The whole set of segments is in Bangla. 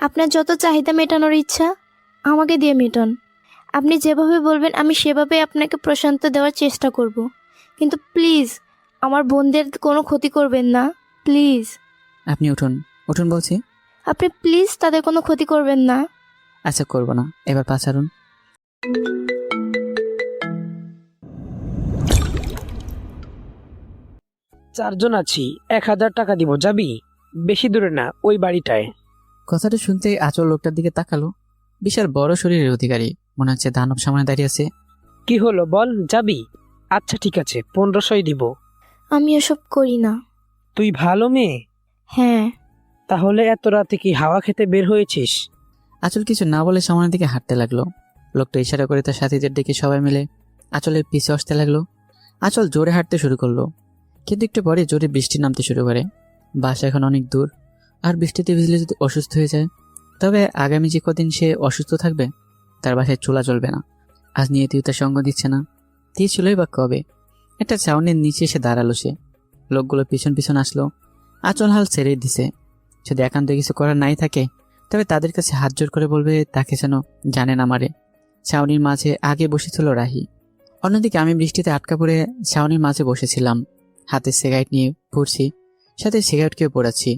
আপনার যত চাহিদা মেটানোর ইচ্ছা আমাকে দিয়ে মেটান। আপনি যেভাবে বলবেন আমি সেভাবে আপনাকে প্রশান্তি দেওয়ার চেষ্টা করব। কিন্তু প্লিজ আমার বোনদের কোনো ক্ষতি করবেন না, প্লিজ। আপনি উঠুন, উঠুন বলছি। আপনি প্লিজ তাদের কোনো ক্ষতি করবেন না। আচ্ছা, করবো না, এবার পা ছাড়ুন। চারজন আছি, 1,000 টাকা দিব, যাবি? বেশি দূরে না, ওই বাড়িটায়। কথাটা শুনতেই আঁচল লোকটার দিকে তাকালো। বিশাল বড় শরীরের অধিকারী, মনে হচ্ছে দানব সামনে দাঁড়িয়ে আছে। কি হলো বল, যাবি? আচ্ছা ঠিক আছে, 1500 দিব। আমি এসব করি না। তুই ভালো মেয়ে। হ্যাঁ। তাহলে এত রাতে কি হাওয়া খেতে বের হয়েছিস? আঁচল কিছু না বলে সামনের দিকে হাঁটতে লাগলো। লোকটা ইশারা করে তার সাথীদের ডেকে সবাই মিলে আঁচলের পিছে আসতে লাগলো। আঁচল জোরে হাঁটতে শুরু করলো, কিন্তু একটু পরে জোরে বৃষ্টি নামতে শুরু করে। বাসা এখন অনেক দূর, আর বৃষ্টিতে ভিজলে যদি অসুস্থ হয়ে যায়, তবে আগামী যে কদিন সে অসুস্থ থাকবে তার বাসায় চুলা চলবে না। আজ নিয়ে তুই তার সঙ্গ দিচ্ছে না, দিয়েছিলই বা কবে? একটা ছাউনির নিচে এসে দাঁড়ালো সে। লোকগুলো পিছন পিছন আসলো। আঁচল হাল ছেড়ে দিছে। যদি একান্ত কিছু করার নাই থাকে, তবে তাদের কাছে হাত জোর করে বলবে তাকে যেন জানে না মারে। ছাউনির মাঝে আগে বসেছিল রাহি। অন্যদিকে আমি বৃষ্টিতে আটকা পড়ে ছাউনির মাঝে বসেছিলাম, হাতে সিগারেট নিয়ে পড়ছি, সাথে সিগারেটকেও পড়াচ্ছি।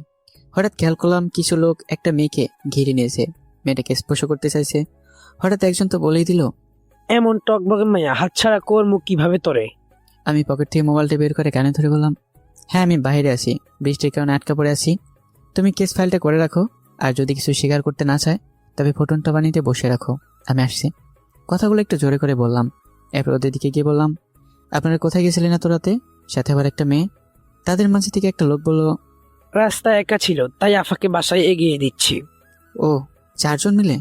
হঠাৎ খেয়াল করলাম কিছু লোক একটা মেয়েকে ঘিরে নিয়েছে, মেয়েটাকে স্পর্শ করতে চাইছে। হঠাৎ একজন তো বলেই দিল, এমন টকবগে মাইয়া হাতছাড়া করমু কিভাবে তোরে? আমি পকেট থেকে মোবাইলটা বের করে কানে ধরে বললাম, হ্যাঁ আমি বাইরে আছি, বৃষ্টির কারণে আটকা পড়ে আছি। তুমি কেস ফাইলটা করে রাখো, আর যদি কিছু স্বীকার করতে না চায় তবে ফোটনটা বানিয়ে বসে রাখো, আমি আসছি। কথাগুলো একটু জোরে করে বললাম। এরপর ওদের দিকে গিয়ে বললাম, আপনারা কোথায় গেছিলেন এত রাতে? সাথে আবার একটা মেয়ে। তাদের মাঝে থেকে একটা লোক বলল, রাস্তায় একা ছিল, তাই আফাকে বাসায় এগিয়ে দিচ্ছি। ও, চারজন মিলে?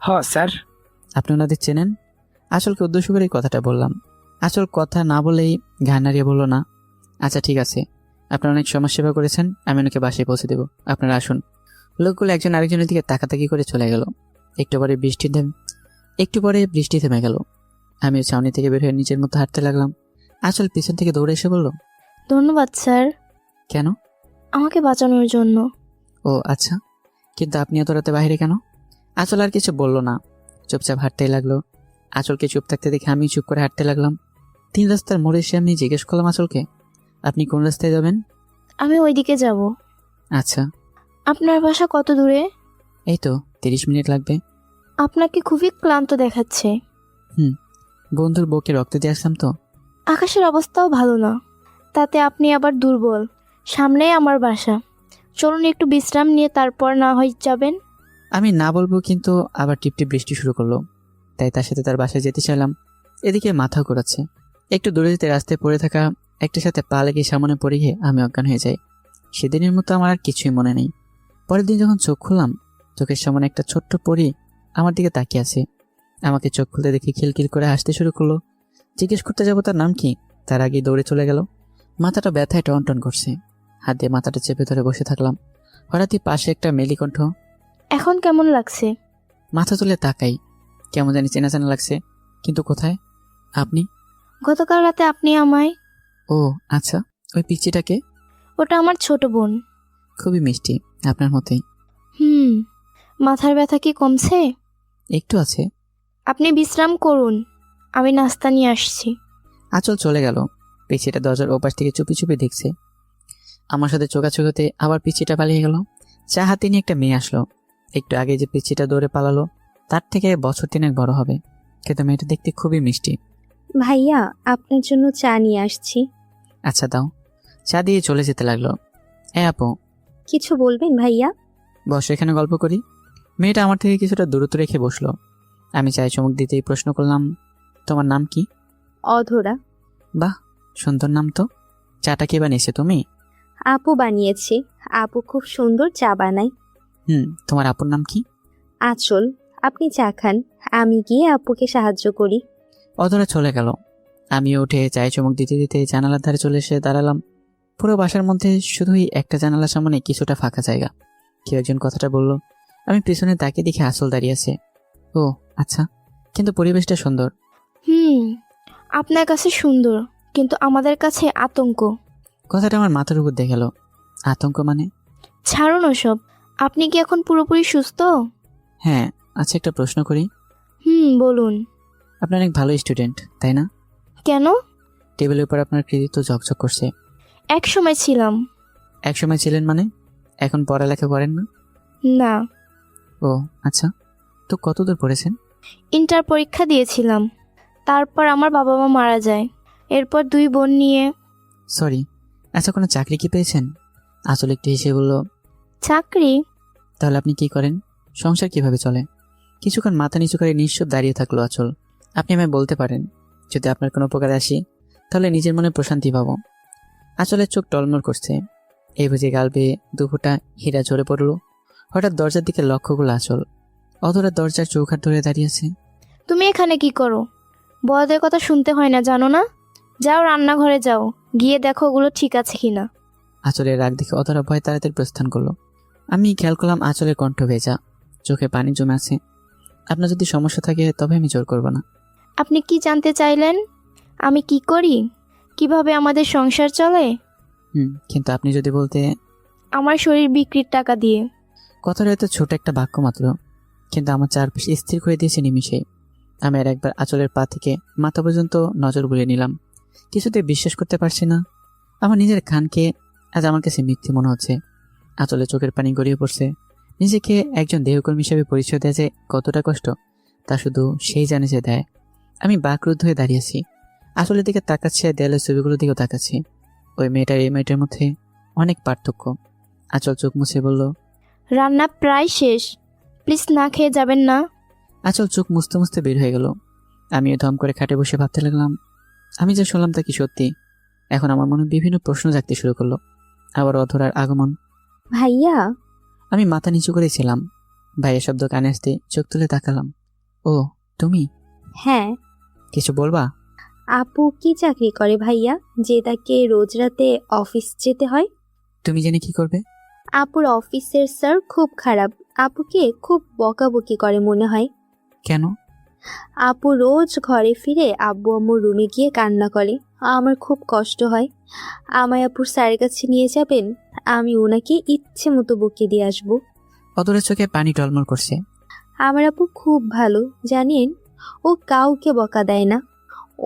হ স্যার। আপনি ওনাদের চেনেন? আঁচলকে উদ্দেশ্য করে এই কথাটা বললাম। আঁচল কথা না বলেই ঘাড় নাড়িয়ে বলল, না। আচ্ছা ঠিক আছে, আপনারা অনেক সমাজসেবা করেছেন, আমি ওনাকে বাসায় পৌঁছে দেবো, আপনারা আসুন। লোকগুলো একজন আরেকজনের দিকে তাকাতাকি করে চলে গেল। একটু পরে বৃষ্টি থেমে গেল। আমিও ছাউনি থেকে বের হয়ে নিজের মতো হাঁটতে লাগলাম। আঁচল পিছন থেকে দৌড়ে এসে বলল, ধন্যবাদ স্যার, কেন? আমাকে বাঁচানোর জন্য। ও আচ্ছা, কিন্তু আপনি এত রাতে বাইরে কেন? আঁচল আর কিছু বলল না, চুপচাপ হাঁটতেই লাগলো। আঁচলকে চুপ থাকতে দেখে আমি চুপ করে হাঁটতে লাগলাম। 3 রাস্তার মোড়ে এসে আমি জিজ্ঞেস করলাম আঁচলকে, আপনি কোন রাস্তায় যাবেন? আমি ওইদিকে যাব। আচ্ছা। আপনার বাসা কত দূরে? এই তো 30 মিনিট লাগবে। আপনাকে খুবই ক্লান্ত দেখাচ্ছে। বন্ধুর বউকে রক্ত দিয়ে আসলাম তো। আকাশের অবস্থাও ভালো না, তাতে আপনি আবার দুর্বল। সামনেই আমার বাসা, চলুন একটু বিশ্রাম নিয়ে তারপর না হয় যাবেন। আমি না বলবো, কিন্তু আবার টিপটিপ বৃষ্টি শুরু করলো, তাই তার সাথে তার বাসায় যেতে চাইলাম। এদিকে মাথা ঘোরাচ্ছে। একটু দূরে যেতে রাস্তায় পড়ে থাকা একটার সাথে পা লেগে সামনে পড়ে গিয়ে আমি অজ্ঞান হয়ে যাই। সেদিনের মতো আমার আর কিছুই মনে নেই। পরের দিন যখন চোখ খুললাম, চোখের সামনে একটা ছোট্ট পরী আমার দিকে তাকিয়ে আছে। আমাকে চোখ খুলতে দেখে খিলখিল করে হাসতে শুরু করলো। জিজ্ঞেস করতে যাবো তার নাম কি, তার আগেই দৌড়ে চলে গেল। মাথাটা ব্যথায় টনটন করছে, হাত দিয়ে মাথাটা চেপে ধরে বসে থাকলাম। হঠাৎই পাশে একটা মেলি কণ্ঠ, এখন কেমন লাগছে? মাথা তুলে তাকাই, কেমন জানি চেনা চেনা লাগছে, কিন্তু কোথায়? আপনি? গতকাল রাতে আপনি আমায়। ও আচ্ছা, ওই পিচ্চিটাকে? ওটা আমার ছোট বোন। খুবই মিষ্টি, আপনার মতোই। মাথার ব্যথা কি কমছে? একটু আছে। আপনি বিশ্রাম করুন, আমি নাস্তা নিয়ে আসছি। আঁচল চলে গেল। পিচ্চিটা দরজার ওপাশ থেকে চুপি চুপি দেখছে। আমার সাথে চোখাচোখি হতে আবার পিচ্চিটা পালিয়ে গেল। চা হাতে নিয়ে একটা মেয়ে আসলো। একটু আগে যে পিচ্চিটা দৌড়ে পালালো, তার থেকে বছর 3 বড় হবে, কিন্তু মেয়েটা দেখতে খুবই মিষ্টি। ভাইয়া, আপনার জন্য চা নিয়ে আসছি। আচ্ছা দাও। চা দিয়ে চলে যেতে লাগলো। আপু, কিছু বলবেন ভাইয়া? বসো, এখানে গল্প করি। মেয়েটা আমার থেকে কিছুটা দূরত্ব রেখে বসলো। আমি চায়ে চমক দিতেই প্রশ্ন করলাম, তোমার নাম কি? অধরা। বাহ, সুন্দর নাম তো। চাটা কে বানিয়েছে, তুমি? আপু বানিয়েছে। আপু খুব সুন্দর চা বানায়। তোমার আপুর নাম কি? আঁচল। আপনি চা খান, আমি গিয়ে আপুকে সাহায্য করি। অধরা চলে গেল। আমিও উঠে চায়ে চমক দিতে দিতে জানালার ধারে চলে এসে দাঁড়ালাম। পুরো বাসার মধ্যে শুধুই একটা জানালার সামনে কিছুটা ফাঁকা জায়গা। কেউ একজন কথাটা বলল। আমি পিছনে তাকে দেখে আঁচল দাঁড়িয়ে আছে। ও আচ্ছা, কিন্তু পরিবেশটা সুন্দর। আপনার কাছে সুন্দর, কিন্তু আমাদের কাছে আতঙ্ক। কথাটা আমার মাথার উপর দিয়ে গেল। আতঙ্ক মানে? ছাড়ুন ওসব, আপনি কি এখন পুরোপুরি সুস্থ? হ্যাঁ। আচ্ছা, একটা প্রশ্ন করি। বলুন। আপনি অনেক ভালো স্টুডেন্ট, তাই না? কেন? টেবিলের উপর আপনার কৃতিত্ব ঝকঝক করছে। এক সময় ছিলাম। একসময় ছিলেন মানে? এখন পড়ালেখা করেন না? না, ও আচ্ছা। তো কতদূর পড়েছেন? ইন্টার পরীক্ষা দিয়েছিলাম। তারপর আমার বাবা মা মারা যায়। এরপর 2 বোন নিয়ে। সরি। আচ্ছা, কোনো চাকরি কি পেয়েছেন? আসলে একটু হেসে বলল, চাকরি? তাহলে আপনি কি করেন? সংসার কিভাবে চলে? কিছুক্ষণ মাথা নিচু করে নিশ্চুপ দাঁড়িয়ে থাকলো আঁচল। আপনি আমায় বলতে পারেন, যদি আপনার কোনো উপকারে আসি তাহলে নিজের মনে প্রশান্তি পাবো। আঁচলের চোখ টলমল করছে। এই বুঝে গাল বেয়ে দুপুরটা হীরা ঝরে পড়ল। হঠাৎ দরজার দিকে লক্ষ্য করল আঁচল। অধরা দরজার চৌকাঠ ধরে দাঁড়িয়েছে। তুমি এখানে কি করো? বড়দের কথা শুনতে হয় না, জানো না? যাও রান্নাঘরে যাও, গিয়ে দেখো ওগুলো ঠিক আছে কিনা। আঁচলের রাগ দেখে অধরা ভয় তাড়াতাড়ি প্রস্থান করলো। আমি খেয়াল করলাম আঁচলের কণ্ঠ ভেজা, চোখে পানি জমে আছে। আপনার যদি সমস্যা থাকে তবে আমি জোর করব না। আপনি কি জানতে চাইলেন? আমি কি করি, কিভাবে আমাদের সংসার চলে? কিন্তু আপনি যদি বলতে। আমার শরীর বিক্রির টাকা দিয়ে। কথাটা হয়তো ছোট একটা বাক্য মাত্র, কিন্তু আমার চারপাশে স্থির করে দিয়েছে নিমিষে। আমি আর একবার আঁচলের পা থেকে মাথা পর্যন্ত নজর বুলিয়ে নিলাম। কিছুতে বিশ্বাস করতে পারছি না। আমার নিজের কানকে আজ আমার কাছে মিথ্যে মনে হচ্ছে। আঁচলে চোখের পানি গড়িয়ে পড়ছে। নিজেকে একজন দেহকর্মী হিসেবে পরিচয় দেয় যে কতটা কষ্ট, তা শুধু সেই জানে যে দেয়। আমি বাকরুদ্ধ হয়ে দাঁড়িয়েছি। আঁচলের দিকে তাকাচ্ছি আর দেয়ালের ছবিগুলোর দিকেও তাকাচ্ছি। ওই মেয়েটার এই মেয়েটার মধ্যে অনেক পার্থক্য। আঁচল চোখ মুছে বলল, রান্না প্রায় শেষ, প্লিজ না খেয়ে যাবেন না। আঁচল চোখ মুছতে মুছতে বের হয়ে গেল। আমিও ধম করে খাটে বসে ভাবতে লাগলাম, আমি যা শুনলাম তা কি সত্যি? এখন আমার মনে বিভিন্ন প্রশ্ন জাগতে শুরু করলো। আবার অধরার আগমন। ভাইয়া। আমি মাথা নিচু করেছিলাম। ভাইয়ের শব্দ কানে আসতে চোখ তুলে তাকালাম। ও তুমি? হ্যাঁ। কিছু বলবা? আপু কি চাকরি করে ভাইয়া, যে তাকে রোজ রাতে অফিস যেতে হয়? তুমি জেনে কি করবে? আপুর অফিসের স্যার খুব খারাপ, আপুকে খুব বকাবকি করে মনে হয়। কেন? আপু রোজ ঘরে ফিরে আব্বু আম্মুর রুমে গিয়ে কান্না করে। আমার খুব কষ্ট হয়। আমায় আপুর স্যারের কাছে নিয়ে যাবেন? আমি ওনাকে ইচ্ছে মতো বকে দিয়ে আসবো। অধরের চোখে পানি টলমল করছে। আমার আপু খুব ভালো জানেন, ও কাউকে বকা দেয় না।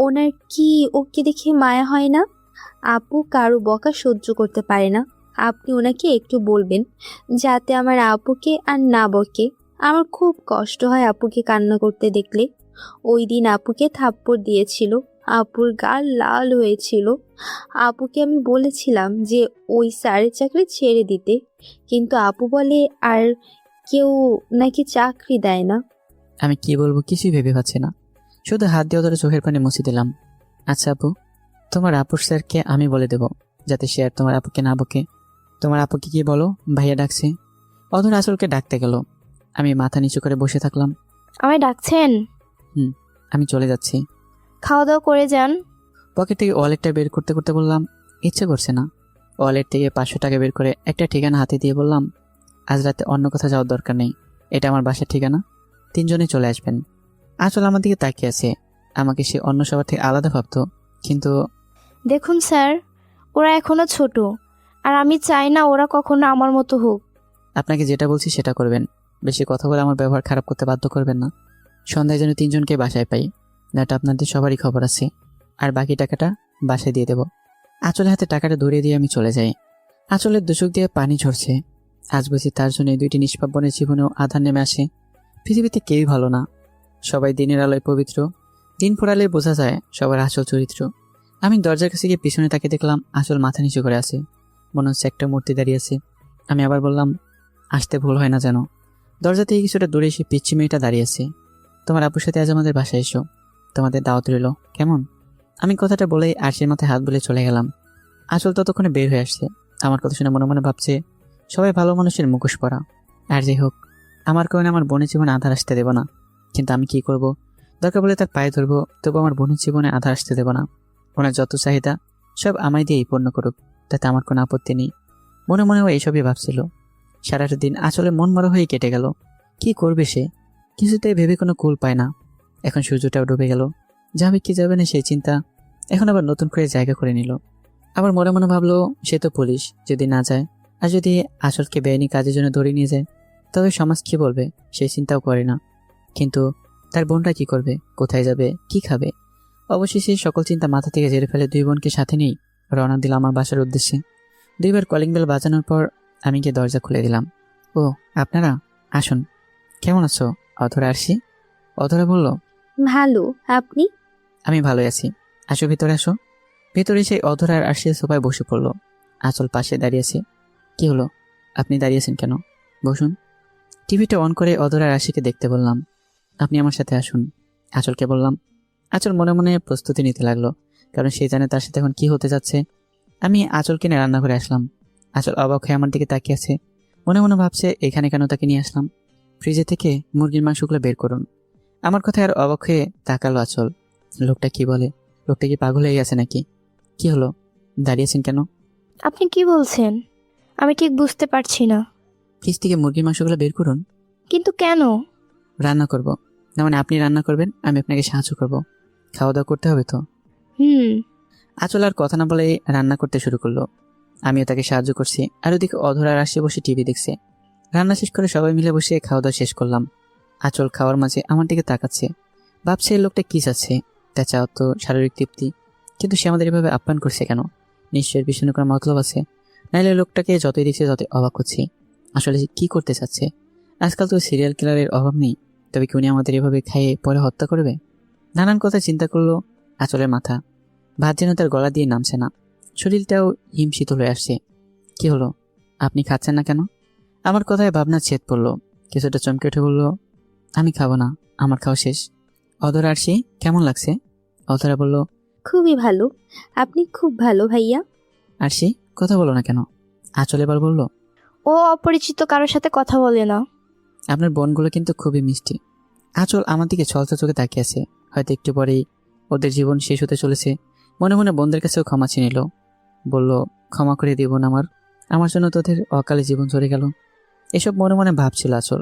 ওনার কি ওকে দেখে মায়া হয় না? আপু কারো বকা সহ্য করতে পারে না। আপনি ওনাকে একটু বলবেন যাতে আমার আপুকে আর না বকে। আমার খুব কষ্ট হয় আপুকে কান্না করতে দেখলে। ওই দিন আপুকে থাপ্পড় দিয়েছিল, আপুর গাল লাল হয়েছিল। আপুকে আমি বলেছিলাম যে ওই স্যারের চাকরি ছেড়ে দিতে, কিন্তু আপু বলে আর কেউ নাকি চাকরি দেয় না। আমি কি বলবো কিছুই ভেবে পাচ্ছি না। শুধু হাত দিয়ে অধরের চোখের পানি মুছে দিলাম। আচ্ছা আপু, তোমার আপুর স্যারকে আমি বলে দেব যাতে সে আর তোমার আপুকে না বকে। তোমার আপুকে কি বলো, ভাইয়া ডাকছে। অধর আঁচলকে ডাকতে গেল। আমি মাথা নিচু করে বসে থাকলাম। আমায় ডাকছেন? আমি চলে যাচ্ছি। খাওয়া দাওয়া করে যান। পকেট থেকে ওয়ালেটটা বের করতে করতে বললাম, ইচ্ছে করছে না। ওয়ালেট থেকে 500 টাকা বের করে একটা ঠিকানা হাতে দিয়ে বললাম, আজ রাতে অন্য কোথাও যাওয়ার দরকার নেই, এটা আমার বাসার ঠিকানা, 3 জনে চলে আসবেন। আঁচল আমার দিকে তাকিয়ে আছে। আমাকে সে অন্য সবার থেকে আলাদা ভাবতো, কিন্তু দেখুন স্যার, ওরা এখনো ছোট, আর আমি চাই না ওরা কখনো আমার মতো হোক। আপনাকে যেটা বলছি সেটা করবেন। বেশি কথা বলে আমার ব্যবহার খারাপ করতে বাধ্য করবেন না। সন্ধ্যায় যেন 3 জনকে বাসায় পাই, নাটা আপনাদের সবারই খবর আছে। আর বাকি টাকাটা বাসায় দিয়ে দেব। আঁচলের হাতে টাকাটা ধরিয়ে দিয়ে আমি চলে যাই। আঁচলের দুচোখ দিয়ে পানি ঝরছে। আজ বুঝি তার জন্য এই 2টি নিষ্পাপ বোনের জীবনেও আধার নেমে আসে। পৃথিবীতে কেউই ভালো না, সবাই দিনের আলোয় পবিত্র। দিন ফোরালে বোঝা যায় সবার আসল চরিত্র। আমি দরজার কাছে গিয়ে পিছনে তাকে দেখলাম আঁচল মাথা নিচু করে আছে, মনে হচ্ছে একটা মূর্তি দাঁড়িয়ে আছে। আমি আবার বললাম, আসতে ভুল হয় না যেন। দরজা থেকে কিছুটা দূরে এসে পিচ্ছি মেয়েটা দাঁড়িয়ে আছে। তোমার আপুর সাথে আজ আমাদের বাসায় এসো, তোমাদের দাওয়াত রইল, কেমন? আমি কথাটা বলেই আরশির মাথায় হাত বলে চলে গেলাম। আঁচল ততক্ষণে বের হয়ে আসছে। আমার কথা শুনে মনে মনে ভাবছে, সবাই ভালো মানুষের মুখোশ পরা। আর যাই হোক, আমার কারণে আমার বোনের জীবনে আধার আসতে দেব না। কিন্তু আমি কি করব? দরকার বলে তার পায়ে ধরবো, তবু আমার বোনের জীবনে আধার আসতে দেব না। ওনার যত চাহিদা সব আমায় দিয়েই পূর্ণ করুক, তাতে আমার কোনো আপত্তি নেই। মনে মনে ও এইসবই ভাবছিল। সারাটা দিন আসলে মন মরা হয়ে কেটে গেল। কি করবে সে? কিছুতেই ভেবে কোনো কুল পায় না। এখন সূর্যটাও ডুবে গেল। যাবে কি যাবে না সেই চিন্তা এখন আবার নতুন করে জায়গা করে নিল। আবার মনে মনে ভাবলো, সে তো পুলিশ, যদি না যায় আর যদি আঁচলকে বেআইনি কাজের জন্য ধরে নিয়ে যায় তবে সমাজ কি বলবে সেই চিন্তাও করে না। কিন্তু তার বোনটা কি করবে, কোথায় যাবে, কি খাবে? অবশেষে সকল চিন্তা মাথা থেকে ঝেড়ে ফেলে দুই বোনকে সাথে নিয়েই রওনা দিলাম আমার বাসার উদ্দেশ্যে। দুইবার কলিং বেল বাজানোর পর আমি গিয়ে দরজা খুলে দিলাম। ও আপনারা, আসুন। কেমন আছো অধরা আরশি? অধরা বলল, ভালো, আপনি? আমি ভালোই আছি, আসো ভিতরে আসো। ভিতরে সেই অধরা আর আরশি সোফায় বসে পড়লো। আঁচল পাশে দাঁড়িয়েছে। কি হলো, আপনি দাঁড়িয়েছেন কেন? বসুন। টিভিটা অন করে অধরা আর আরশিকে দেখতে বললাম। আপনি আমার সাথে আসুন, আঁচলকে বললাম। আঁচল মনে মনে প্রস্তুতি নিতে লাগলো, কারণ সে জানে তার সাথে এখন কি হতে যাচ্ছে। আমি আঁচলকে নিয়ে রান্নাঘরে আসলাম। আঁচল অবাক হয়ে আমার দিকে তাকিয়ে আছে। মনে মনে ভাবছে এখানে কেন তাকে নিয়ে আসলাম। ফ্রিজে থেকে মুরগির মাংসগুলো বের করুন। আমার কথায় আর অবাক হয়ে তাকালো আঁচল। লোকটা কি বলে? লোকটা কি পাগল হয়ে গেছে নাকি? কি হলো, দাঁড়িয়েছেন কেন? আপনি কি বলছেন? আমি ঠিক বুঝতে পারছি না। ফ্রিজ থেকে মুরগির মাংসগুলো বের করুন। কিন্তু কেন? রান্না করব না, মানে আপনি রান্না করবেন, আমি আপনাকে সাহায্য করব। খাওয়া দাওয়া করতে হবে তো। হুম। আঁচল আর কথা না বলে রান্না করতে শুরু করলো। আমিও তাকে সাহায্য করছি। আর ওদিকে অধরা আসে বসে টিভি দেখছে। রান্না শেষ করে সবাই মিলে বসে খাওয়া দাওয়া শেষ করলাম। আঁচল খাওয়ার মাঝে আমার দিকে তাকাচ্ছে, ভাবছে এই লোকটা কি চাচ্ছে। তা চাও তো শারীরিক তৃপ্তি, কিন্তু সে আমাদের এভাবে আপ্যায়ন করছে কেন? নিশ্চয়ের পিছনে কোনো মতলব আছে, নাইলে লোকটাকে যতই দেখছে ততই অবাক হচ্ছি। আসলে সে কি করতে চাচ্ছে? আজকাল তো সিরিয়াল কিলারের অভাব নেই, তবে কি উনি আমাদের এভাবে খাইয়ে পরে হত্যা করবে? নানান কথা চিন্তা করলো আঁচলের মাথা। ভাত যেন তার গলা দিয়ে নামছে না, শরীরটাও হিম শীতল হয়ে আসছে। কি হলো, আপনি খাচ্ছেন না কেন? আমার কথায় ভাবনা ছেদ পড়লো। কিছুটা চমকে উঠে বলল, আমি খাবো না, আমার খাওয়া শেষ। অধরা আরশি, কেমন লাগছে? অধরা বলল, খুবই ভালো। আপনি খুব ভালো ভাইয়া। আরশি কথা বলো না কেন? আঁচল এবার বলল, ও অপরিচিত কারোর সাথে কথা বলে না। আপনার বোনগুলো কিন্তু খুবই মিষ্টি। আঁচল আমার দিকে ছলছা চোখে তাকিয়ে আছে। হয়তো একটু পরেই ওদের জীবন শেষ হতে চলেছে। মনে মনে বোনদের কাছেও ক্ষমা চেয়ে নিল। বলল, ক্ষমা করে দিব না, আমার জন্য তোদের অকালে জীবন চলে গেল। এসব মনে মনে ভাবছিল আঁচল।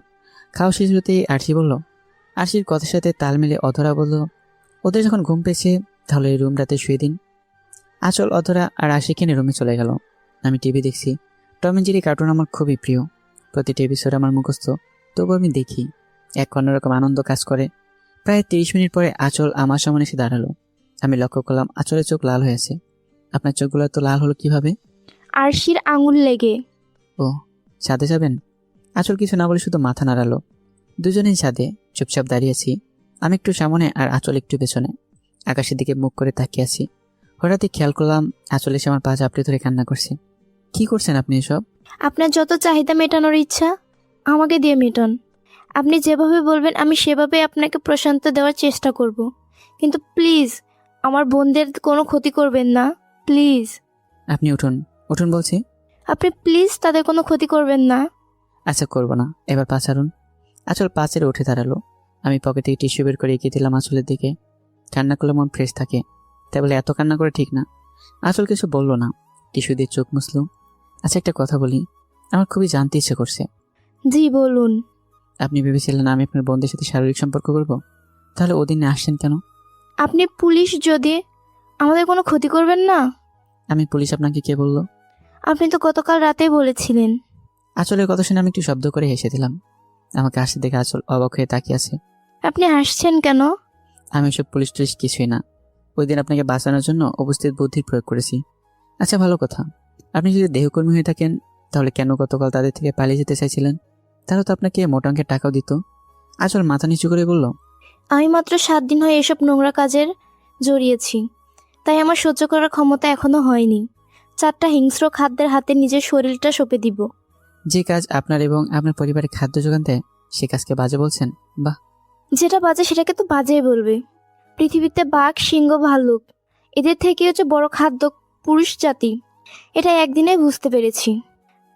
খাওয়া শেষ হতেই আরশি বলল। আরশির কথার সাথে তাল মিলে অধরা বলল, ওদের যখন ঘুম পেয়েছে তাহলে এই রুমটাতে শুয়ে দিন। আঁচল, অধরা আর আরশিকে নিয়ে রুমে চলে গেল। আমি টিভি দেখছি। টম এন্ড জেরি কার্টুন আমার খুবই প্রিয়। প্রতিটি এপিসোড আমার মুখস্থ, তবু আমি দেখি। এক অন্যরকম আনন্দ কাজ করে। প্রায় 30 মিনিট পরে আঁচল আমার সামনে এসে দাঁড়ালো। আমি লক্ষ্য করলাম আঁচলের চোখ লাল হয়ে আছে। আপনার চোখগুলো তো লাল হলো কিভাবে? আরশির আঙুল লেগে। ও, ছাদে যাবেন? আঁচল কিছু না বলে শুধু মাথা নাড়ালো। দুজনেই ছাদে চুপচাপ দাঁড়িয়েছি। আমি একটু সামনে আর আঁচল একটু পেছনে। আকাশের দিকে মুখ করে তাকিয়ে আছি। হঠাৎই খেয়াল করলাম আঁচল এসে আমার পা চাপড়ে ধরে কান্না করছে। কি করছেন আপনি এসব? আপনার যত চাহিদা মেটানোর ইচ্ছা আমাকে দিয়ে মেটান। আপনি যেভাবে বলবেন আমি সেভাবে আপনাকে প্রশান্তি দেওয়ার চেষ্টা করব। কিন্তু প্লিজ আমার বোনদের কোনো ক্ষতি করবেন না, প্লিজ। আপনি উঠুন, উঠুন বলছি। আপনি প্লিজ তাদের কোনো ক্ষতি করবেন না। আচ্ছা, করবো না, এবার পা ছাড়ুন। আঁচল পা ছেড়ে উঠে দাঁড়ালো। আমি পকেট থেকে টিস্যু বের করে এগিয়ে দিলাম আঁচলের দিকে। কান্না করলে মন ফ্রেশ থাকে, তাই বলে এত কান্না করে ঠিক না। আঁচল কিছু বললো না, টিস্যু দিয়ে চোখ মুছলো। আচ্ছা, একটা কথা বলি, আমার খুবই জানতে ইচ্ছে করছে। জি বলুন। আপনি ভেবেছিলেন আমি আপনার বোনদের সাথে শারীরিক সম্পর্ক করব? তাহলে ওদিনে আসছেন কেন? আপনি পুলিশ, যদি আমাদের কোনো ক্ষতি করবেন না। আমি পুলিশ আপনাকে কে বললো? আপনি তো গতকাল রাতেই বলেছিলেন। আঁচলের কথা শুনে আমি একটু শব্দ করে হেসে দিলাম। আমাকে হাসতে দেখে আঁচল অবাক হয়ে তাকিয়ে আছে। আপনি হাসছেন কেন? আমি এসব পুলিশ টুলিশ কিছুই না। ওই দিন আপনাকে বাঁচানোর জন্য উপস্থিত বুদ্ধির প্রয়োগ করেছি। আচ্ছা, ভালো কথা, আপনি যদি দেহকর্মী হয়ে থাকেন তাহলে কেন গতকাল তাদের থেকে পালিয়ে যেতে চাইছিলেন? তাহলে তো আপনাকে মোটা অঙ্কের টাকাও দিত। আঁচল মাথা নিচু করে বলল, আমি মাত্র 7 দিন হয়ে এসব নোংরা কাজের জড়িয়েছি, তাই আমার সহ্য করার ক্ষমতা এখনো হয়নি। 4টা হিংস্র খাদ্যের হাতে নিজের শরীরটা সঁপে দিব। যে কাজ আপনার এবং আপনার পরিবারের খাদ্য যোগান দেয় সে কাজকে বাজে বলছেন? বাহ, যেটা বাজে সেটাকে তো বাজেই বলবে। পৃথিবীতে বাঘ, সিংহ, ভাল্লুক এদের থেকে হচ্ছে বড় খাদ্য পুরুষ জাতি। এটা একদিনেই বুঝতে পেরেছি।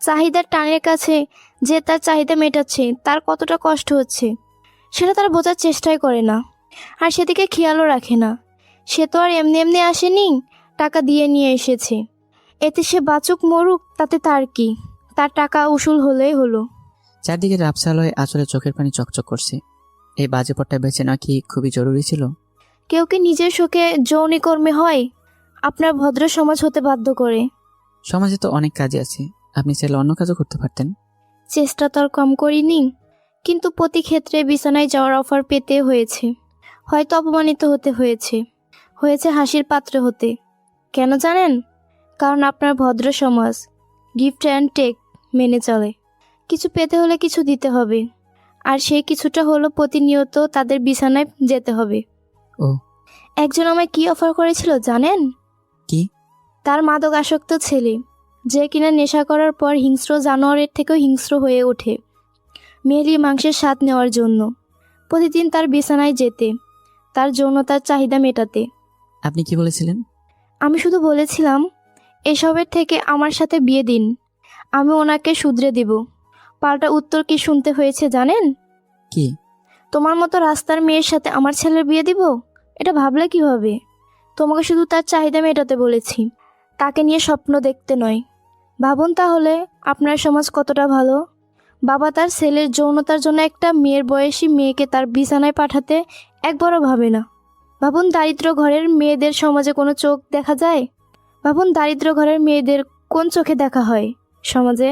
চাহিদার টানের কাছে যে তার চাহিদা মেটাচ্ছে তার কতটা কষ্ট হচ্ছে সেটা তারা বোঝার চেষ্টাই করে না, আর সেদিকে খেয়ালও রাখে না। সে তো আর এমনি এমনি আসেনি, টাকা দিয়ে নিয়ে এসেছে। এতে সে বাঁচুক মরুক তাতে তার কি, তার টাকা উসুল হলেই হলো। চারদিকে রাপসালয়ে আঁচলের চোখের পানি চকচক করছে। এই বাজে পটটা বেছে নেওয়া কি খুবই জরুরি ছিল? কেউ কি নিজের শোকে যৌনিকর্মী হয়? আপনার ভদ্র সমাজ হতে বাধ্য করে। সমাজে তো অনেক কাজে আছে, আপনি চাইলে অন্য কাজও করতে পারতেন। চেষ্টা তো আর কম করিনি, কিন্তু প্রতি ক্ষেত্রে বিছানায় যাওয়ার অফার পেতে হয়েছে, হয়তো অপমানিত হতে হয়েছে, হয়েছে হাসির পাত্র হতে। কেন জানেন? কারণ আপনার ভদ্র সমাজ গিফট অ্যান্ড টেক মেনে চলে। কিছু পেতে হলে কিছু দিতে হবে, আর সেই কিছুটা হলো প্রতিনিয়ত তাদের বিছানায় যেতে হবে। ও। একজন আমায় কি অফার করেছিল জানেন? কি? তার মাদক আসক্ত ছেলে, যে কিনা নেশা করার পর হিংস্র জানোয়ারের থেকেও হিংস্র হয়ে ওঠে মেয়েলি মাংসের স্বাদ নেওয়ার জন্য, প্রতিদিন তার বিছানায় যেতে, তার যৌনতার চাহিদা মেটাতে। আপনি কি বলেছিলেন? আমি শুধু বলেছিলাম, এসবের থেকে আমার সাথে বিয়ে দিন, আমি ওনাকে শুধরে দিব। পাল্টা উত্তর কি শুনতে হয়েছে জানেন? কি? তোমার মতো রাস্তার মেয়ের সাথে আমার ছেলের বিয়ে দিব? এটা ভাবলে কিভাবে? তোমাকে শুধু তার চাহিদা মেটাতে বলেছি, তাকে নিয়ে স্বপ্ন দেখতে নয়। ভাবুন তাহলে আপনার সমাজ কতটা ভালো। বাবা তার ছেলের যৌনতার জন্য একটা মেয়ের বয়সী মেয়েকে তার বিছানায় পাঠাতে একবারও ভাবে না। ভাবুন দারিদ্র ঘরের মেয়েদের সমাজে কোনো চোখ দেখা যায়? ভাবুন দারিদ্র ঘরের মেয়েদের কোন চোখে দেখা হয় সমাজে?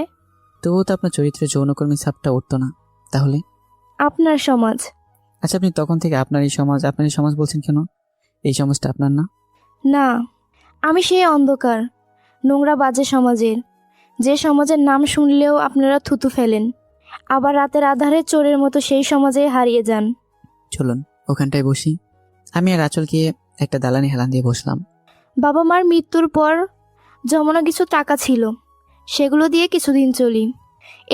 তবুও তো আপনার চরিত্রে যৌনকর্মী ছাপটা উঠতো না। তাহলে? আপনার সমাজ। আচ্ছা, আপনি তখন থেকে আপনার এই সমাজ বলছেন কেন? এই সমাজটা আপনার না? না, আমি সেই অন্ধকার নোংরা বাজে সমাজের, যে সমাজের নাম শুনলেও আপনারা থুতু ফেলেন, আবার রাতের আধারে চোরের মতো সেই সমাজে হারিয়ে যান। চলুন ওখানটায় বসি। আমি আর আঁচল গিয়ে একটা দালানি হেলান দিয়ে বসলাম। বাবা মার মৃত্যুর পর জমানো কিছু টাকা ছিল, সেগুলো দিয়ে কিছুদিন চলি।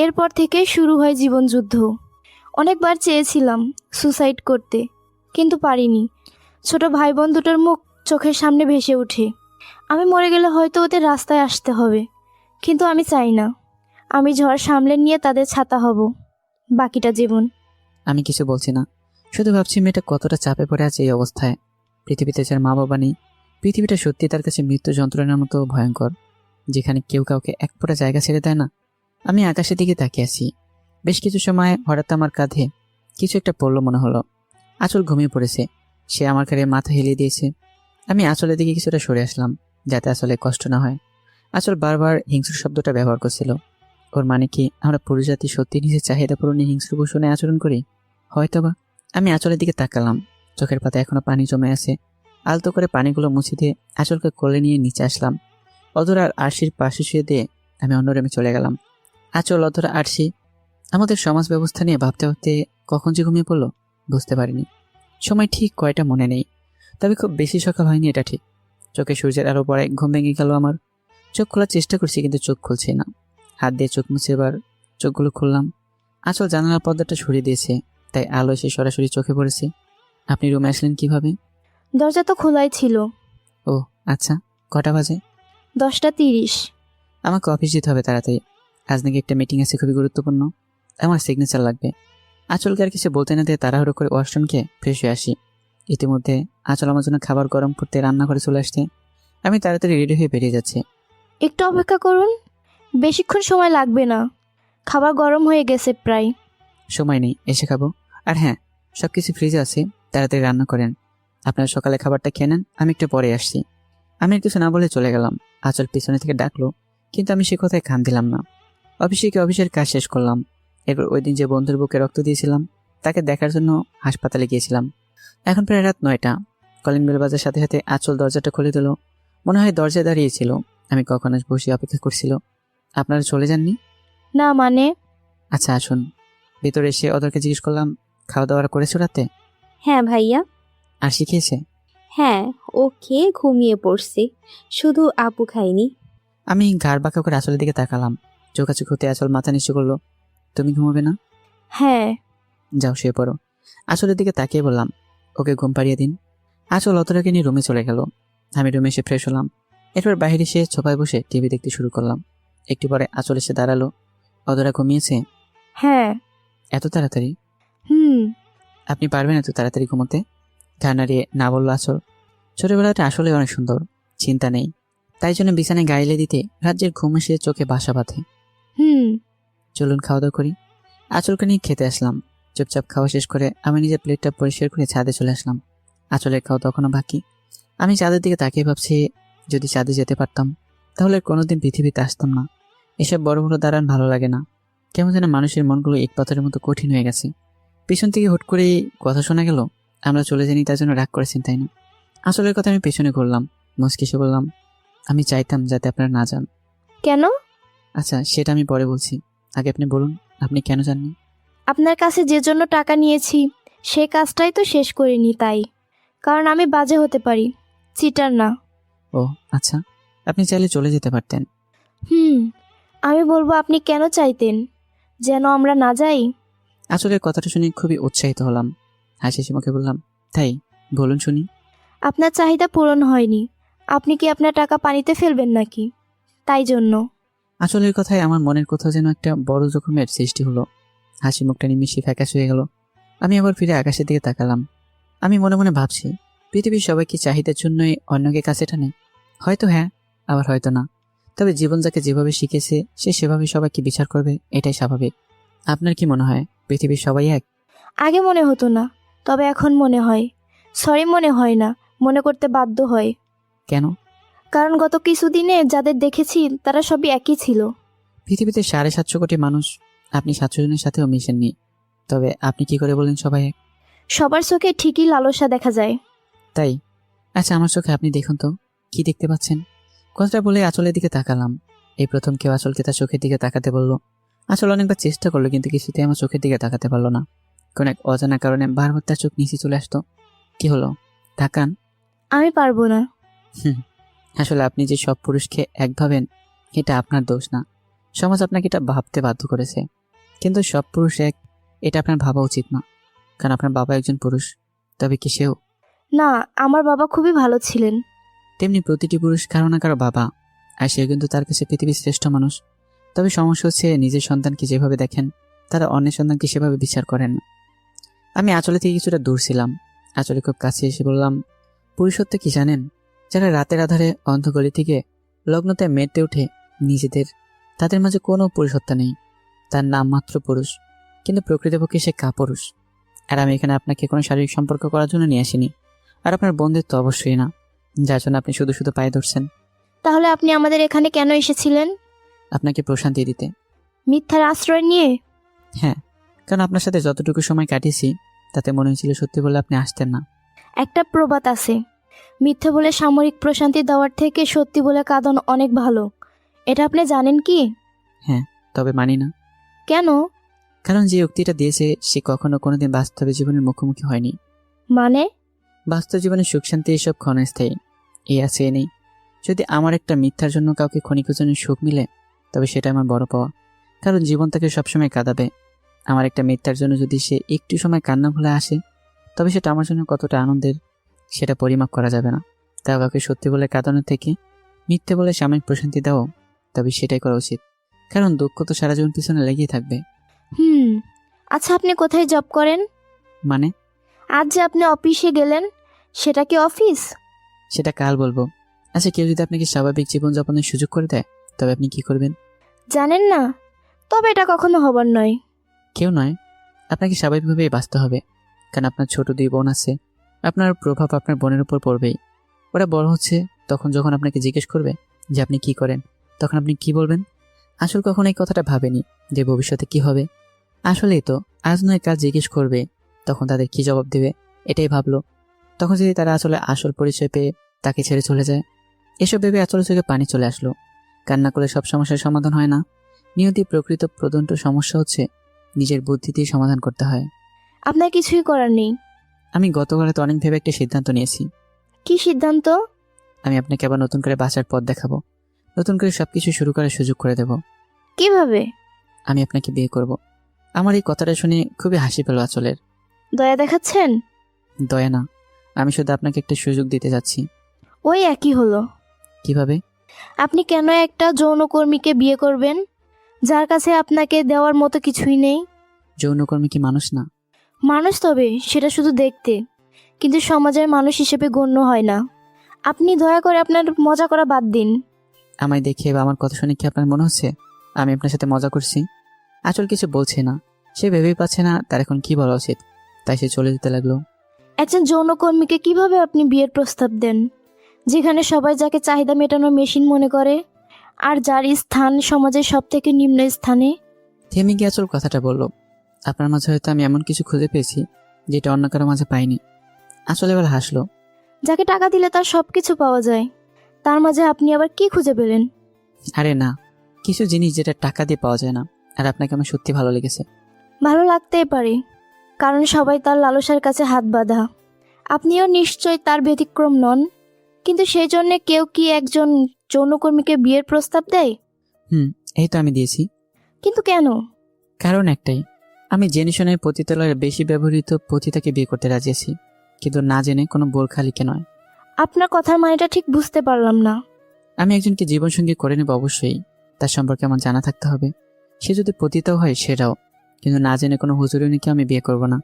এরপর থেকে শুরু হয় জীবনযুদ্ধ। অনেকবার চেয়েছিলাম সুসাইড করতে, কিন্তু পারিনি। ছোট ভাই বোন দুটোর মুখ চোখের সামনে ভেসে ওঠে। আমি মরে গেলে হয়তো ওদের রাস্তায় আসতে হবে, কিন্তু আমি চাই না। আমি ঝড় সামলে নিয়ে তাদের ছাতা হব বাকিটা জীবন। আমি কিছু বলছি না, শুধু ভাবছি মেয়েটা কতটা চাপে পড়ে আছে এই অবস্থায়। পৃথিবীতে যার মা বাবা নেই, পৃথিবীটা সত্যি তার কাছে মৃত্যু যন্ত্রণার মতো ভয়ঙ্কর, যেখানে কেউ কাউকে এক ফোঁটা জায়গা ছেড়ে দেয় না। আমি আকাশের দিকে তাকিয়ে আছি। বেশ কিছু সময় হঠাৎ আমার কাঁধে কিছু একটা পড়লো মনে হলো। আঁচল ঘুমিয়ে পড়েছে, সে আমার ঘাড়ে মাথা হেলিয়ে দিয়েছে। আমি আঁচলের দিকে কিছুটা সরে আসলাম, যাতে আসলে কষ্ট না হয়। আঁচল বারবার হিংস্র শব্দটা ব্যবহার করছিল। ওর মানে কি আমরা পুরুষ জাতি সত্যি নিজের চাহিদা পূরণে হিংস্র পোষণে আচরণ করি? হয়তোবা। আমি আঁচলের দিকে তাকালাম, চোখের পাতা এখনো পানি জমে আছে। আলতো করে পানিগুলো মুছে দিয়ে আঁচলকে কোলে নিয়ে নিচে আসলাম। অধর আর আরশির পাশে শুয়ে দিয়ে আমি অন্য রুমে চলে গেলাম। আঁচল, অধর, আরশি আমাদের সমাজ ব্যবস্থা নিয়ে ভাবতে ভাবতে কখন যে ঘুমিয়ে পড়লো বুঝতে পারিনি। সময় ঠিক কয়টা মনে নেই, তবে খুব বেশি সকাল হয়নি এটা ঠিক। চোখে সূর্যের আলো পড়ায় ঘুম ভেঙে গেল আমার। চোখ খোলার চেষ্টা করছি, কিন্তু চোখ খুলছে না। হাত দিয়ে চোখ মুছে এবার চোখগুলো খুললাম। আঁচল জানালার পর্দাটা সরিয়ে দিয়েছে, তাই আলো এসে সরাসরি চোখে পড়েছে। আপনি রুমে আসলেন কিভাবে? দরজা তো খোলাই ছিল। ও আচ্ছা, কটা বাজে? 10:30। আমাকে অফিস যেতে হবে তাড়াতাড়ি। আজ নাকি একটা মিটিং আছে খুবই গুরুত্বপূর্ণ, আমার সিগনেচার লাগবে। আঁচলকে আর কিছু বলতে না দিয়ে তাড়াহুড়ো করে ওয়াশরুমকে ফ্রেশ হয়ে আসি। ইতিমধ্যে আঁচল আমার জন্য খাবার গরম করতে রান্নাঘরে চলে আসছে। আমি তাড়াতাড়ি রেডি হয়ে বেরিয়ে যাচ্ছি। একটু অপেক্ষা করুন, বেশিক্ষণ সময় লাগবে না, খাবার গরম হয়ে গেছে প্রায়। সময় নেই, এসে খাবো। আর হ্যাঁ, সব কিছু ফ্রিজে আছে, তাড়াতাড়ি রান্না করেন। আপনার সকালে খাবারটা খেয়ে নেন, আমি একটু পরে আসছি। আমি আর কিছু না বলে চলে গেলাম। আঁচল পিছনে থেকে ডাকলো, কিন্তু আমি সে কথায় কান দিলাম না। অফিসে গিয়ে অফিসের কাজ শেষ করলাম। এরপর ওই দিন যে বন্ধুর বুকে রক্ত দিয়েছিলাম, তাকে দেখার জন্য হাসপাতালে গিয়েছিলাম। এখন প্রায় রাত 9টা। কলিং বেল বাজার সাথে সাথে আঁচল দরজাটা খুলে দিল। মনে হয় দরজায় দাঁড়িয়েছিল, আমি কখন আসবো সে অপেক্ষা করছিল। আপনারা চলে যাননি? না মানে? আচ্ছা আসুন। ভিতরে এসে ওদেরকে জিজ্ঞেস করলাম, খাওয়া দাওয়া করেছো রাতে? হ্যাঁ ভাইয়া। আর শিখিয়েছে? হ্যাঁ, ও খেয়ে ঘুমিয়ে পড়ছে, শুধু আপু খায়নি। আমি ঘাড় বাঁকা করে আঁচলের দিকে তাকালাম। চোখাচোখ হতে আঁচল মাথা নিচু করলো। তুমি ঘুমাবে না? হ্যাঁ। যাও শুয়ে পড়ো। আঁচলের দিকে তাকিয়ে বললাম, ওকে ঘুম পাড়িয়ে দিন। আঁচল অতটাকে নিয়ে রুমে চলে গেল। আমি রুমে এসে ফ্রেশ হলাম। এরপর বাইরে এসে সোফায় বসে টিভি দেখতে শুরু করলাম। একটু পরে আঁচল এসে দাঁড়ালো। অদরা ঘুমিয়েছে? হ্যাঁ। এত তাড়াতাড়ি? হুম। আপনি পারবেন এত তাড়াতাড়ি ঘুমোতে? ঘাড় নাড়িয়ে না বললো আঁচল। ছোটবেলাটা আসলে অনেক সুন্দর, চিন্তা নেই। তাই জন্য বিছানায় গাইলে দিতে রাজ্যের ঘুম এসে চোখে বাসা বাঁধে। হুম। চলুন খাওয়া দাওয়া করি। আঁচলকে নিয়ে খেতে আসলাম। চুপচাপ খাওয়া শেষ করে আমি নিজের প্লেটটা পরিষ্কার করে ছাদে চলে আসলাম। আঁচলের খাওয়া তখনও বাকি। আমি চাঁদের দিকে তাকিয়ে ভাবছি, যদি চাঁদে যেতে পারতাম তাহলে কোনোদিন পৃথিবীতে আসতাম না। এসব বড় বড় দাঁড়ান ভালো লাগে না। কেমন যেন মানুষের মনগুলো ইট পাথরের মতো কঠিন হয়ে গেছে। পেছন থেকে হুট করেই কথা শোনা গেল, আমরা চলে যাইনি তার জন্য রাগ করেছেন তাই না? আসলের কথা আমি পেছনে করলাম, মুচকিসে বললাম, আমি চাইতাম যাতে আপনারা না যান। কেন? আচ্ছা সেটা আমি পরে বলছি, আগে আপনি বলুন আপনি কেন জাননি? আপনার কাছে যে জন্য টাকা নিয়েছি সেই কাজটাই তো শেষ করিনি, তাই। কারণ আমি বাজে হতে পারি, চিটার না। ও আচ্ছা, আপনি চাইলে চলে যেতে পারতেন। আমি বলবো আপনি কেন চাইতেন যেন আমরা না যাই? আসলের কথাটা শুনে খুবই উৎসাহিত হলাম, হাসি হাসি মুখে বললাম, তাই বলুন শুনি। আপনার চাহিদা পূরণ হয়নি, আপনি কি আপনার টাকা পানিতে ফেলবেন নাকি? তাই জন্য। আসলের কথায় আমার মনের কোথাও যেন একটা বড় রকমের সৃষ্টি হলো। হাসি মুখটা নিমিশে ফ্যাকাশ হয়ে গেল। আমি আবার ফিরে আকাশের দিকে তাকালাম। আমি মনে মনে ভাবছি, পৃথিবীর সবাই কি চাহিদার জন্যই অন্যকে কাছে টানে? হয়তো হ্যাঁ, আবার হয়তো না। তবে জীবন যাকে যেভাবে শিখেছে সে সেভাবে সবাইকে বিচার করবে, এটাই স্বাভাবিক। আপনার কি মনে হয় পৃথিবীর সবাই এক? আগে মনে হতো না, তবে এখন মনে হয়। সরি, মনে হয় না, মনে করতে বাধ্য হয়। কেন? কারণ গত কিছুদিনে যাদের দেখেছি তারা সবই একই ছিল। পৃথিবীতে 750 কোটি মানুষ, আপনি 700 জনের সাথেও মিশেননি, তবে আপনি কি করে বলেন সবাই এক? সবার চোখে ঠিকই লালসা দেখা যায়। তাই? আচ্ছা আমার চোখে আপনি দেখুন তো, কি দেখতে পাচ্ছেন? কথাটা বলে আঁচলের দিকে তাকালাম। এই প্রথম কেউ আঁচলকে তার চোখের দিকে তাকাতে বলল। আঁচল অনেকবার চেষ্টা করলো কিন্তু কিছুতেই আমার চোখের দিকে তাকাতে পারলো না। কোন এক অজানা কারণে বারবার তার চোখ নিচে চলে আসতো। কি হলো, তাকান। আমি পারবো না। আসলে আপনি যে সব পুরুষকে এক ভাবেন এটা আপনার দোষ না, সমাজ আপনাকে এটা ভাবতে বাধ্য করেছে। কিন্তু সব পুরুষ এক, এটা আপনার ভাবা উচিত না, কারণ আপনার বাবা একজন পুরুষ। তবে কি সেও? না, আমার বাবা খুবই ভালো ছিলেন। তেমনি প্রতিটি পুরুষ কারো না কারো বাবা, আর সে কিন্তু তার কাছে পৃথিবীর শ্রেষ্ঠ মানুষ। তবে সমস্যা হচ্ছে নিজের সন্তানকে যেভাবে দেখেন তারা অন্যের সন্তানকে সেভাবে বিচার করেন না। আমি আঁচলে থেকে কিছুটা দূর ছিলাম, আঁচলে খুব কাছে এসে বললাম, পুরুষত্ব কি জানেন? যারা রাতের আধারে অন্ধগলি থেকে লগ্নতায় মেতে ওঠে নিজেদের, তাদের মাঝে কোনো পুরুষত্ব নেই, তার নাম মাত্র পুরুষ, কিন্তু প্রকৃতপক্ষে সে কাপুরুষ। আর আমি এখানে আপনাকে কোনো শারীরিক সম্পর্ক করার জন্য নিয়ে আসিনি, আর আপনার বন্ধুত্ব অবশ্যই না, যার জন্য আপনি শুধু শুধু পায়ে ধরছেন। তাহলে আপনি আমাদের এখানে কেন এসেছিলেন? আপনাকে প্রশান্তি দিতে। মিথ্যার আশ্রয় নিয়ে? হ্যাঁ, কারণ আপনার সাথে যতটুকু সময় কাটিয়েছি তাতে মনে হয়েছিল সত্যি বলে আপনি আসতেন না। একটা প্রবাদ আছে, মিথ্যে বলে সামরিক প্রশান্তি দেওয়ার থেকে সত্যি বলে কাঁদানো অনেক ভালো। এটা আপনি জানেন কি? হ্যাঁ, তবে মানি না। কেন? কারণ যে উক্তিটা দিয়েছে সে কখনো কোনোদিন বাস্তবে জীবনের মুখোমুখি হয়নি। মানে? বাস্তব জীবনে সুখ শান্তি এসব ক্ষণস্থায়ী, এই আছে এ নেই। যদি আমার একটা মিথ্যার জন্য কাউকে ক্ষণিকের জন্য সুখ মিলে তবে সেটা আমার বড় পাওয়া, কারণ জীবন তাকে সবসময় কাঁদাবে। আমার একটা মিথ্যার জন্য যদি সে একটু সময় কান্না ভুলে আসে তবে সেটা আমার জন্য কতটা আনন্দের সেটা পরিমাপ করা যাবে না। তাও কাউকে সত্যি বলে কাঁদানোর থেকে মিথ্যে বলে সাময়িক প্রশান্তি দাও, তবে সেটাই করা উচিত, কারণ দুঃখ তো সারা জীবন পিছনে লেগেই থাকবে। আচ্ছা, আপনি কোথায় জব করেন? মানে? আজ যে আপনি অফিসে গেলেন, সেটা কি অফিস? সেটা কাল বলবো। আচ্ছা কেউ যদি আপনাকে স্বাভাবিক জীবনযাপনের সুযোগ করে দেয় তবে আপনি কি করবেন? জানেন না? তবে এটা কখনো হবার নয়। কেউ নয়, আপনাকে স্বাভাবিকভাবেই বাঁচতে হবে, কারণ আপনার ছোট 2 বোন আছে, আপনার প্রভাব আপনার বোনের উপর পড়বেই। ওরা বড় হচ্ছে, তখন যখন আপনাকে জিজ্ঞেস করবে যে আপনি কি করেন, তখন আপনি কি বলবেন? আসল কখনো এই কথাটা ভাবেনি যে ভবিষ্যতে কি হবে। আসলেই তো আজ নয় কাল জিজ্ঞেস করবে, তখন তাদের কি জবাব দেবে এটাই ভাবলো। তখন যদি তারা আসলে আসল পরিচয় পেয়ে তাকে ছেড়ে চলে যায়। এসব ভেবে আসলে চোখে পানি চলে আসলো। কান্না করে সব সমস্যার সমাধান হয় না, নিয়তি প্রকৃত প্রদন্ত সমস্যা হচ্ছে নিজের বুদ্ধি দিয়ে সমাধান করতে হয়। আপনার কিছুই করার নেই। আমি গতকালে তো অনেক ভেবে একটা সিদ্ধান্ত নিয়েছি। কি সিদ্ধান্ত? আমি আপনাকে আবার নতুন করে বাঁচার পথ দেখাবো, নতুন করে সবকিছু শুরু করার সুযোগ করে দেব। কিভাবে? আমি আপনাকে বিয়ে করব। আমার এই কথাটা শুনে খুবই হাসি পেল আঁচলের। দয়া দেখাচ্ছেন? দয়া না, আমি শুধু আপনাকে একটা সুযোগ দিতে যাচ্ছি। ওই একই হলো। কিভাবে? আপনি কেন একটা যৌনকর্মীকে বিয়ে করবেন যার কাছে আপনাকে দেওয়ার মতো কিছুই নেই? যৌনকর্মী কি মানুষ না? মানুষ, তবে সেটা শুধু দেখতে, কিন্তু সমাজের মানুষ হিসেবে গণ্য হয় না। আপনি দয়া করে আপনার মজা করা বাদ দিন। আমায় দেখে বা আমার কথা শুনে কি আপনার মনে হচ্ছে আমি আপনার সাথে মজা করছি? আঁচল কিছু বলছে না, সে ভেবেই পাচ্ছে না তার এখন কি বলা উচিত, তাই সে চলে যেতে লাগলো। একজন যৌনকর্মীকে কিভাবে আপনি বিয়ের প্রস্তাব দেন, যেখানে সবাই যাকে চাহিদা মেটানোর মেশিন মনে করে, আর যার স্থান সমাজের সব থেকে নিম্ন স্থানে। থেমে গিয়ে আচল কথাটা বলল, আপনার মাঝে হয়তো আমি এমন কিছু খুঁজে পেয়েছি যেটা অন্য কারো মাঝে পাইনি। আসলে এবার হাসলো। যাকে টাকা দিলে তার সব কিছু পাওয়া যায়, তার মাঝে আপনি আবার কি খুঁজে পেলেন? আরে না, কিছু জিনিস যেটা টাকা দিয়ে পাওয়া যায় না, আর আপনাকে আমার সত্যি ভালো লেগেছে। ভালো লাগতেই পারে, কারণ সবাই তার লালসার কাছে হাত বাঁধা। আপনিও নিশ্চয় তার ব্যতিক্রম নন। কিন্তু সেই জন্য কেউ কি একজন যৌনকর্মীকে বিয়ের প্রস্তাব দেয়? এই তো আমি দিয়েছি। কিন্তু কেন? কারণ একটাই, আমি জেনে শুনে পতিতালয়ের বেশি ব্যবহৃত পতিতাকে বিয়ে করতে রাজি আছি, কিন্তু না জেনে কোনো বোরখালিকে নয়। আপনার কথার মানেটা ঠিক বুঝতে পারলাম না। আমি একজনকে জীবনসঙ্গী করে নেব, অবশ্যই তার সম্পর্কে আমার জানা থাকতে হবে। সে যদি পতিতাও হয় সেটাও, কিন্তু না জেনে কোনো হুজুরিনীকে আমি বিয়ে করব না।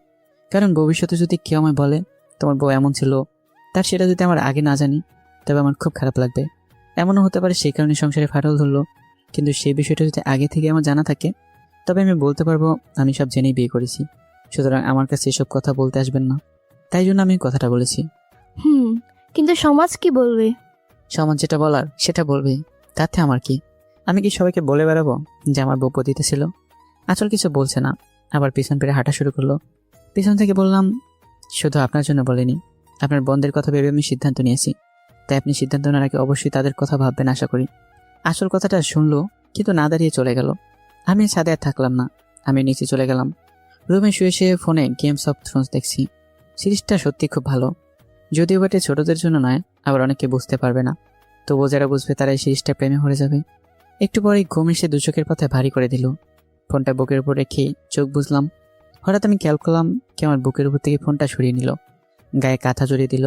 কারণ ভবিষ্যতে যদি কেউ আমায় বলে তোমার বউ এমন ছিল, তার সেটা যদি আমার আগে না জানি, তবে আমার খুব খারাপ লাগবে। এমনও হতে পারে সেই কারণে সংসারে ফাটল ধরলো, কিন্তু সেই বিষয়টা যদি আগে থেকে আমার জানা থাকে, তবে আমি বলতে পারবো আমি সব জেনেই বিয়ে করেছি। সুতরাং আমার কাছে এসব কথা বলতে আসবেন না। তাই জন্য আমি কথাটা বলেছি। কিন্তু সমাজ কি বলবে? সমাজ যেটা বলার সেটা বলবে, তাতে আমার কি? আমি কি সবাইকে বলে বেড়াবো যে আমার বউ পতিতা ছিল? আচল কিছু বলছে না, আবার পিছন ফিরে হাঁটা শুরু করলো। পিছন থেকে বললাম, শুধু আপনার জন্য বলিনি, আপনার বোনদের কথা ভেবে আমি সিদ্ধান্ত নিয়েছি। তাই আপনি সিদ্ধান্ত নেওয়ার আগে অবশ্যই তাদের কথা ভাববেন আশা করি। আসল কথাটা শুনলো, কিন্তু না দাঁড়িয়ে চলে গেল। আমি ছাদে আর থাকলাম না, আমি নিচে চলে গেলাম। রুমে শুয়ে শুয়ে ফোনে গেমস অফ থ্রোনস দেখছি। সিরিজটা সত্যি খুব ভালো, যদিও বাটে ছোটদের জন্য নয়, আবার অনেকে বুঝতে পারবে না। তবুও যারা বুঝবে তারা এই সিরিজটা প্রেমে ভরে যাবে। একটু পরেই ঘুম এসে দু চোখের পথে ভারী করে দিল। ফোনটা বুকের উপর রেখে চোখ বুঝলাম। হঠাৎ আমি খেয়াল করলাম কে আমার বুকের উপর থেকে ফোনটা সরিয়ে নিল, গায়ে কাঁথা জড়িয়ে দিল।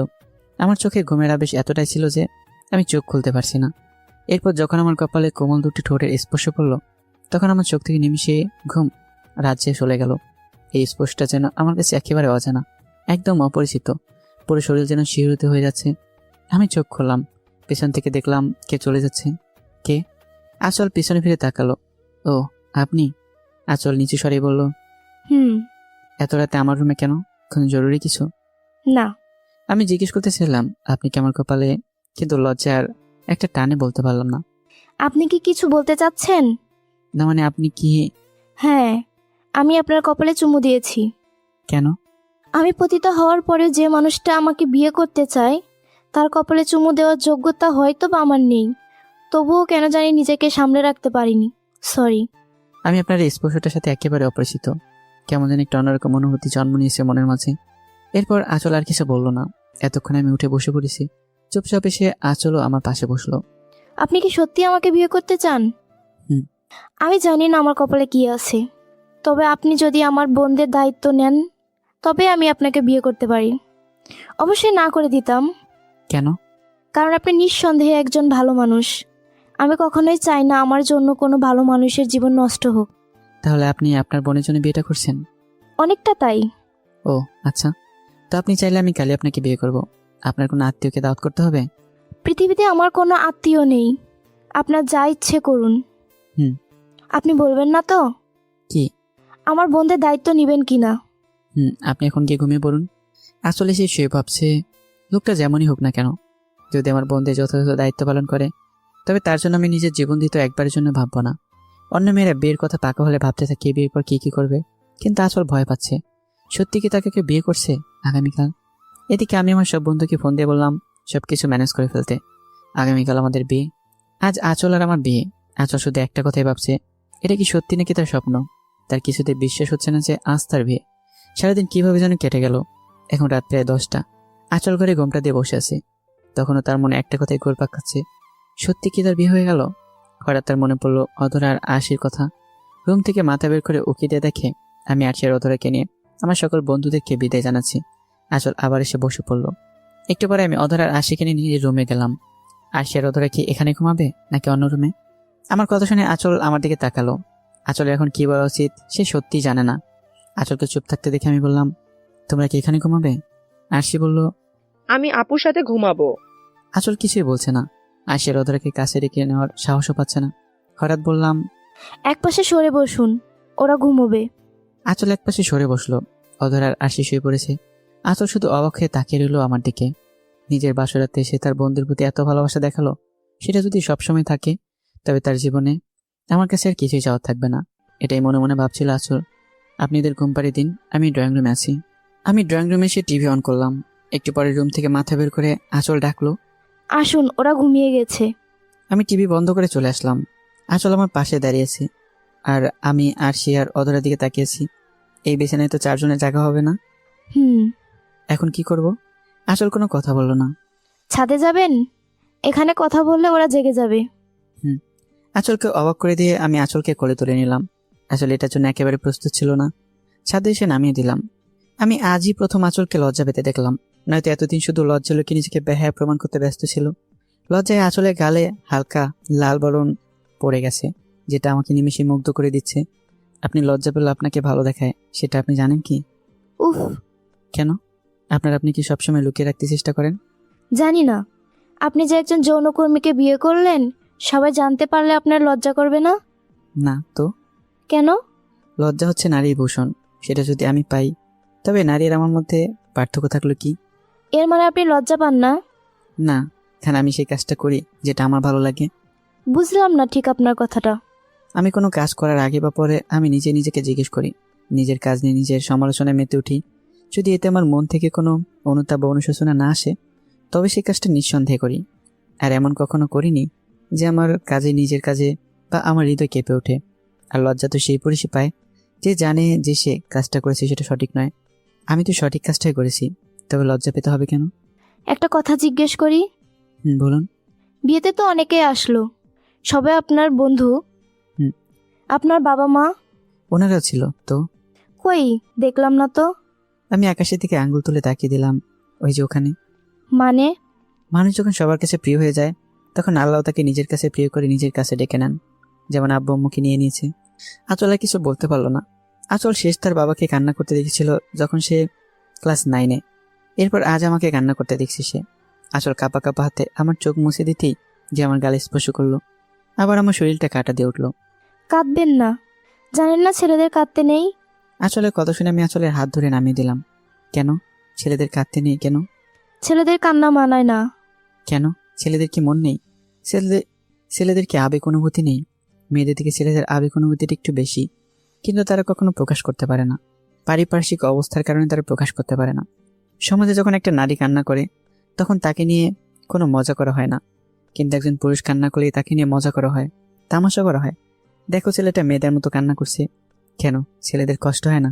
আমার চোখে ঘুমের আবেশ এতটাই ছিল যে আমি চোখ খুলতে পারছি না। এরপর যখন আমার কপালে কোমল দুটি ঠোঁটের স্পর্শ পড়লো, তখন আমার চোখ থেকে নিমিশে ঘুম রাজ্যে চলে গেল। এই স্পর্শটা যেন আমার কাছে একেবারে অজানা, একদম অপরিচিত। পুরো শরীর যেন শিহরিত হয়ে যাচ্ছে। আমি চোখ খুললাম, পেছন থেকে দেখলাম কে চলে যাচ্ছে। কে? আচল পিছনে ফিরে তাকালো। ও আপনি? আচল নিচু স্বরে বলল, এত রাতে আমার রুমে কেন? কোনো জরুরি কিছু? না। আমি জিজ্ঞেস করতেছিলাম আপনি কি আমার কপালে, কিন্তু লজ্জার একটা টানে বলতে পারলাম না। আপনি কি কিছু বলতে চাচ্ছেন? না মানে আপনি কি? হ্যাঁ, আমি আপনার কপালে চুমু দিয়েছি। কেন? আমি পতিত হওয়ার পরে যে মানুষটা আমাকে বিয়ে করতে চায়, তার কপালে চুমু দেওয়ার যোগ্যতা হয়তো বা আমার নেই। তবুও কেন জানি নিজেকে সামলে রাখতে পারিনি। সরি। আমি আপনার এই স্পর্শটার সাথে একেবারে অপরিচিত। কেমন যেন একটা অন্যরকম অনুভূতি জন্ম নিয়েছে মনের মাঝে। এরপর আঁচল আর কিছু বললো না। এতক্ষণে আমি উঠে বসে পড়েছি। চুপচাপ এসে আঁচলও আমার পাশে বসলো। আপনি কি সত্যি আমাকে বিয়ে করতে চান? হুম। আমি জানি না আমার কপালে কি আছে, তবে আপনি যদি আমার বোনদের দায়িত্ব নেন, তবে আমি আপনাকে বিয়ে করতে পারি। অবশ্যই না করে দিতাম, কেন? কারণ আপনি নিঃসন্দেহে একজন ভালো মানুষ। আমি কখনোই চাই না আমার জন্য কোনো ভালো মানুষের জীবন নষ্ট হোক। তাহলে আপনি আপনার বোনের জন্য বিয়েটা করছেন? অনেকটা তাই। ও আচ্ছা, তো আপনি চাইলে আমি কালই আপনাকে বিয়ে করব। আপনার কোনো আত্মীয়কে দাওয়াত করতে হবে? পৃথিবীতে আমার কোনো আত্মীয় নেই, আপনার যা ইচ্ছে করুন। হুম। আপনি বলবেন না তো কি? আমার বোনদের দায়িত্ব নেবেন কিনা? আপনি এখন গিয়ে ঘুমিয়ে পড়ুন। আসলে সে শুয়ে ভাবছে, লোকটা যেমনই হোক না কেন, যদি আমার বোনদের যথাযথ দায়িত্ব পালন করে, তবে তার জন্য আমি নিজের জীবন দিতে একবারের জন্য ভাববো না। অন্য মেয়েরা বিয়ের কথা পাকা হলে ভাবতে থাকে বিয়ের পর কি কি করবে, কিন্তু আসল ভয় পাচ্ছে। সত্যি কি তাকে কেউ বিয়ে করছে আগামীকাল? এদিকে আমি আমার সব বন্ধুকে ফোন দিয়ে বললাম সবকিছু ম্যানেজ করে ফেলতে। আগামীকাল আমাদের বিয়ে। আজ আঁচল আর আমার বিয়ে। আঁচল শুধু একটা কথাই ভাবছে, এটা কি সত্যি নাকি তার স্বপ্ন। তার কিছুতে বিশ্বাস হচ্ছে না যে আজ তার বিয়ে। সারাদিন কিভাবে যেন কেটে গেল। এখন রাত প্রায় 10টা। আঁচল ঘরে ঘোমটা দিয়ে বসে আছে। তখনও তার মনে একটা কথাই ঘুরপাক খাচ্ছে, সত্যি কি তার বিয়ে হয়ে গেল? হঠাৎ তার মনে পড়লো অধরা আর আশির কথা। রুম থেকে মাথা বের করে উকি দিয়ে দেখে আমি আরশি আর অধরাকে নিয়ে আমার সকল বন্ধুদেরকে বিদায় জানাচ্ছি। আঁচল আবার এসে বসে পড়লো। একটু পরে আমি অধরার আশিকে নিয়ে নিজের রুমে গেলাম। আরশি আর অধরা কি এখানে ঘুমাবে নাকি অন্য রুমে? আমার কথা শুনে আঁচল আমার দিকে তাকালো। আঁচলের এখন কি বলা উচিত সে সত্যিই জানে না। আঁচলকে চুপ থাকতে দেখে আমি বললাম, তোমরা কি এখানে ঘুমাবে? আরশি বলল, আমি আপুর সাথে ঘুমাবো। আঁচল কিছুই বলছে না। আরশি আর অধরাকে কাছে রেখে নেওয়ার সাহসও পাচ্ছে না। হঠাৎ বললাম, একপাশে সরে বসুন, ওরা ঘুমোবে। আঁচল একপাশে সরে বসলো। অধরার আরশি শুয়ে পড়েছে। আঁচল শুধু অবাক হয়ে তাকিয়ে রইল আমার দিকে। নিজের বাসরাতে সে তার বন্ধুর প্রতি এত ভালোবাসা দেখালো, সেটা যদি সবসময় থাকে তবে তার জীবনে আমার কাছে আর কিছুই চাওয়ার থাকবে না, এটাই মনে মনে ভাবছিল আঁচল। আপনি এদের ঘুম পাড়িয়ে দিন, আমি ড্রয়িং রুমে আছি। আমি ড্রয়িং রুমে এসে টিভি অন করলাম। একটু পরে রুম থেকে মাথা বের করে আঁচল ডাকলো। আসুন, ওরা ঘুমিয়ে গেছে। আমি টিভি বন্ধ করে চলে আসলাম। আঁচল আমার পাশে দাঁড়িয়েছে, আর আমি আর সে আর অধরার দিকে তাকিয়েছি। এই বিছানায় তো চারজনের জায়গা হবে না। হুম। এখন কি করব? আঁচল কোনো কথা বলল না। ছাদে যাবেন? এখানে কথা বললে ওরা জেগে যাবে। আঁচলকে অবাক করে দিয়ে আমি আঁচলকে কোলে তুলে নিলাম। আসলে এটার জন্য একেবারে প্রস্তুত ছিল না। ছাদে এসে নামিয়ে দিলাম। আমি আজই প্রথম আঁচলকে লজ্জা পেতে দেখলাম, নয়তো এতদিন শুধু লজ্জা লোকে নিজেকে বেহায়া প্রমাণ করতে ব্যস্ত ছিল। লজ্জায় আঁচলের গালে হালকা লাল বরণ পড়ে গেছে, যেটা আমাকে নিমেষে মুগ্ধ করে দিচ্ছে। আপনি লজ্জা পেলে আপনাকে ভালো দেখায়, সেটা আপনি জানেন কি? উফ, কেন? আপনি কি সবসময় লুকিয়ে রাখতে চেষ্টা করেন? জানি না। আপনি যে একজন যৌনকর্মীকে বিয়ে করলেন, সবাই জানতে পারলে আপনার লজ্জা করবে না? না তো। কেন? লজ্জা হচ্ছে নারীর ভূষণ, সেটা যদি আমি পাই তবে নারীর আমার মধ্যে পার্থক্য থাকলো কি? এর মানে আপনি লজ্জা পান না? না, কারণ আমি সেই কাজটা করি যেটা আমার ভালো লাগে। বুঝলাম না ঠিক আপনার কথাটা। আমি কোনো কাজ করার আগে বা পরে আমি নিজেকে জিজ্ঞেস করি, নিজের কাজ নিয়ে নিজের সমালোচনায় মেতে উঠি। যদি এতে আমার মন থেকে কোনো অনুতাপ বা অনুশোচনা না আসে, তবে সেই কাজটা নিঃসন্দেহে করি। আর এমন কখনো করিনি যে আমার নিজের কাজে বা আমার হৃদয় কেঁপে ওঠে। আর লজ্জা তো সেই পুরুষই পায় যে জানে যে সে কাজটা করেছে সেটা সঠিক নয়। আমি তো সঠিক কাজটাই করেছি, তবে লজ্জা পেতে হবে কেন? একটা কথা জিজ্ঞেস করি। বলুন। বিয়েতে তো অনেকেই আসলো, সবাই আপনার বন্ধু। হুম। আপনার বাবা মা ওনারা ছিল তো। কই, দেখলাম না তো। আমি আকাশের দিকে আঙ্গুল তুলে তাকিয়ে দিলাম। ওই যে ওখানে। মানে? মানুষ যখন সবার কাছে প্রিয় হয়ে যায়, তখন আল্লাহ তাকে নিজের কাছে প্রিয় করে নিজের কাছে ডেকে নেন, যেমন আব্বু আম্মুকে নিয়ে নিয়েছে। আঁচল আর কিছু বলতে পারলো না। আঁচল শেষ তার বাবাকে কান্না করতে দেখেছিল যখন সে ক্লাস 9-এ। এরপর আজ আমাকে কান্না করতে দেখছি সে। আঁচল কাঁপা কাঁপা হাতে আমার চোখ মুছে দিতেই যে আমার গালে স্পর্শ করলো, আবার আমার শরীরটা কাঁটা দিয়ে উঠলো। কাঁদবেন না, জানেন না ছেলেদের কাঁদতে নেই। আঁচলের কথা শুনে আমি আঁচলের হাত ধরে নামিয়ে দিলাম। কেন? ছেলেদের কাঁদতে নেই কেন? ছেলেদের কান্না মানায় না। কেন? ছেলেদের কি মন নেই? ছেলেদের কি আবেগ অনুভূতি নেই? মেয়েদের থেকে ছেলেদের আবেগ অনুভূতিটা একটু বেশি, কিন্তু তারা কখনো প্রকাশ করতে পারে না। পারিপার্শ্বিক অবস্থার কারণে তারা প্রকাশ করতে পারে না। সমাজে যখন একটা নারী কান্না করে, তখন তাকে নিয়ে কোনো মজা করা হয় না, কিন্তু একজন পুরুষ কান্না করলে তাকে নিয়ে মজা করা হয়, তামাশা করা হয়। দেখো ছেলেটা মেয়েদের মতো কান্না করছে, কেন ছেলেদের কষ্ট হয় না?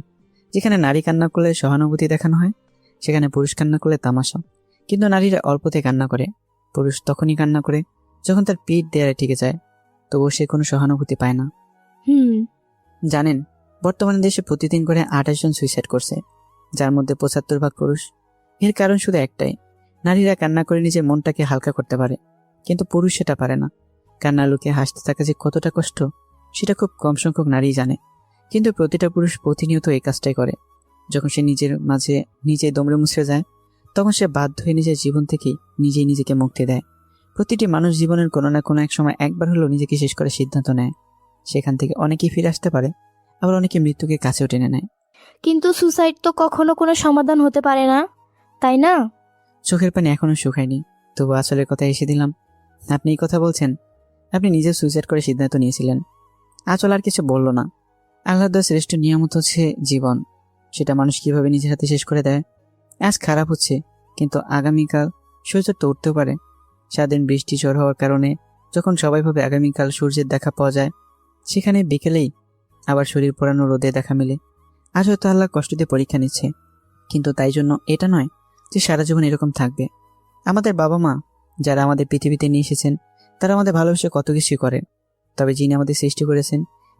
যেখানে নারী কান্না করলে সহানুভূতি দেখানো হয়, সেখানে পুরুষ কান্না করলে তামাশা। কিন্তু নারীরা অল্পতে কান্না করে, পুরুষ তখনই কান্না করে যখন তার পিঠ দেয়ালে টিকে যায়, তবুও সে কোনো সহানুভূতি পায় না। হুম। জানেন, বর্তমানে দেশে প্রতিদিন করে 28 জন সুইসাইড করছে, যার মধ্যে 75% পুরুষ। এর কারণ শুধু একটাই, নারীরা কান্না করে নিজের মনটাকে হালকা করতে পারে, কিন্তু পুরুষ সেটা পারে না। কান্না লুকিয়ে হাসতে থাকা যে কতটা কষ্ট, সেটা খুব কম সংখ্যক নারীই জানে। কিন্তু প্রতিটা পুরুষ প্রতিনিয়ত এই কাজটাই করে। যখন সে নিজের মাঝে নিজেই দমড়ে মুছড়ে যায়, তখন সে বাধ্য হয়ে নিজের জীবন থেকেই নিজেই নিজেকে মুক্তি দেয়। প্রতিটি মানুষ জীবনের কোনো না কোনো এক সময় একবার হলেও নিজেকে শেষ করার সিদ্ধান্ত নেয়। সেখান থেকে অনেকেই ফিরে আসতে পারে, আবার অনেকে মৃত্যুকে কাছেও টেনে নেয়। কিন্তু সুসাইড তো কখনো কোনো সমাধান হতে পারে না, তাই না? চোখের পানি এখনো শুকায়নি, তবু আসলের কথা এসে দিলাম। আপনি এই কথা বলছেন, আপনি নিজে সুইসাইড করে সিদ্ধান্ত নিয়েছিলেন। আঁচল আর কিছু বলল না। আল্লাহর শ্রেষ্ঠ নিয়ামত হচ্ছে জীবন, সেটা মানুষ কিভাবে নিজের হাতে শেষ করে দেয়। আজ খারাপ হচ্ছে, কিন্তু আগামীকাল সূর্য তো উঠতেও পারে। সারাদিন বৃষ্টি ঝড় হওয়ার কারণে যখন সবাই ভাবে আগামীকাল সূর্যের দেখা পাওয়া যায়, সেখানে বিকেলেই আবার শরীর পোড়ানো রোদে দেখা মেলে। আজ হয়তো আল্লাহ কষ্ট দিয়ে পরীক্ষা নিচ্ছে, কিন্তু তাই জন্য এটা নয় যে সারা জীবন এরকম থাকবে। আমাদের বাবা মা যারা আমাদের পৃথিবীতে নিয়ে এসেছেন, তারা আমাদের ভালোবেসে কত কিছুই করেন, তবে যিনি আমাদের সৃষ্টি করেছেন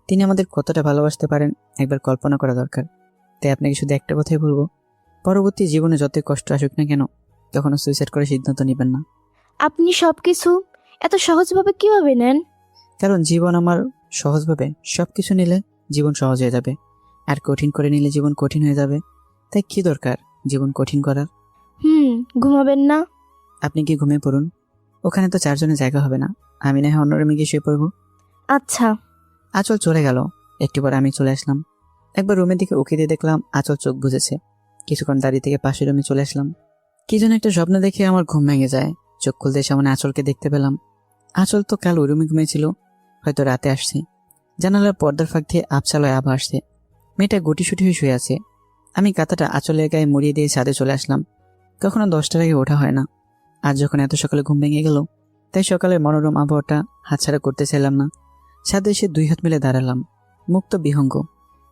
তিনি আমাদের কতটা ভালোবাসতে পারেন একবার কল্পনা করা দরকার। তাই আপনাকে শুধু একটা কথাই বলবো, পরবর্তী জীবনে যতই কষ্ট আসুক না কেন, কখনো সুইসাইড করার সিদ্ধান্ত নেবেন না। আপনি সবকিছু এত সহজভাবে কিভাবে নেন? কারণ জীবন আমার সহজভাবে সবকিছু নিলে জীবন সহজ হয়ে যাবে, আর কঠিন করে নিলে জীবন কঠিন হয়ে যাবে। তাই কি দরকার জীবন কঠিন করার? ঘুমাবেন না? আপনি কি ঘুমিয়ে পড়ুন, ওখানে তো 4 জনের জায়গা হবে না, আমি না হয় অন্য রুমে গিয়ে শুয়ে পড়বো। আচ্ছা। আঁচল চলে গেল, একটু পর আমি চলে আসলাম। একবার রুমের দিকে উকি দিয়ে দেখলাম আঁচল চোখ বুজেছে। কিছুক্ষণ দাঁড়িয়ে থেকে পাশের রুমে চলে আসলাম। কি যেন একটা স্বপ্ন দেখে আমার ঘুম ভেঙে যায়। চোখ খুলতে সামনে আঁচলকে দেখতে পেলাম। আঁচল তো কাল ওই রুমে ঘুমিয়েছিল, হয়তো রাতে আসছে। জানালার পর্দার ফাঁক দিয়ে আবছালয় আভা আসছে। মেয়েটা গুটিসুটি হয়ে শুয়ে আছে। আমি কাঁথাটা আঁচলের গায়ে মুড়িয়ে দিয়ে ছাদে চলে আসলাম। কখনো 10টার আগে ওঠা হয় না। আজ যখন এত সকালে ঘুম ভেঙে গেল, তাই সকালের মনোরম আবহাওয়াটা হাতছাড়া করতে চাইলাম না। ছাদে এসে 2 হাত মিলে দাঁড়ালাম, মুক্ত বিহঙ্গ।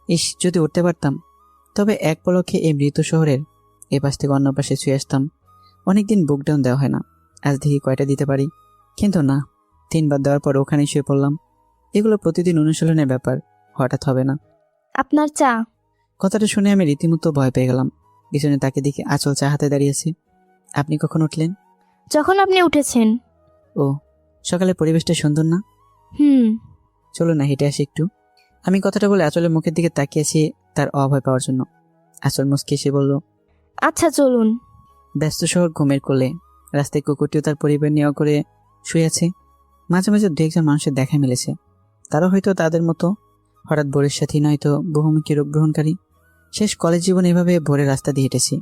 ইস, যদি উঠতে পারতাম, তবে এক পলকে এই মৃত শহরের এ পাশ থেকে অন্য পাশে ছুঁয়ে আসতাম। অনেকদিন বুক ডাউন দেওয়া হয় না, আজ দেখি কয়টা দিতে পারি। কিন্তু না, 3 বার দেওয়ার পর ওখানেই শুয়ে পড়লাম। এগুলো প্রতিদিন অনুশীলনের ব্যাপার, হঠাৎ হবে না। আপনার চা। কথাটা শুনে আমি রীতিমতো ভয় পেয়ে গেলাম। পিছনে তাকে দেখে আঁচল চা হাতে দাঁড়িয়েছে। আপনি কখন উঠলেন? যখন আপনি উঠেছেন। ও, সকালে পরিবেশটা সুন্দর না? হুম। চলো না হেঁটে আসি একটু। আমি কথাটা বলে আঁচলের মুখের দিকে তাকিয়েছি তার অভয় পাওয়ার জন্য। আঁচল মুচকে এসে বলল, আচ্ছা চলুন। ব্যস্ত শহর ঘুমের কোলে, রাস্তায় কুকুরটিও তার পরিবার নেওয়া করে শুয়ে আছে। মাঝে মাঝে 2-1 মানুষের দেখা মিলেছে, তারা হয়তো তাদের মতো হঠাৎ ভোরের সাথী, নয়তো বহুমুখী রূপ গ্রহণকারী। শেষ কলেজ জীবন এভাবে ভোরের রাস্তা দিয়ে হেঁটেছি।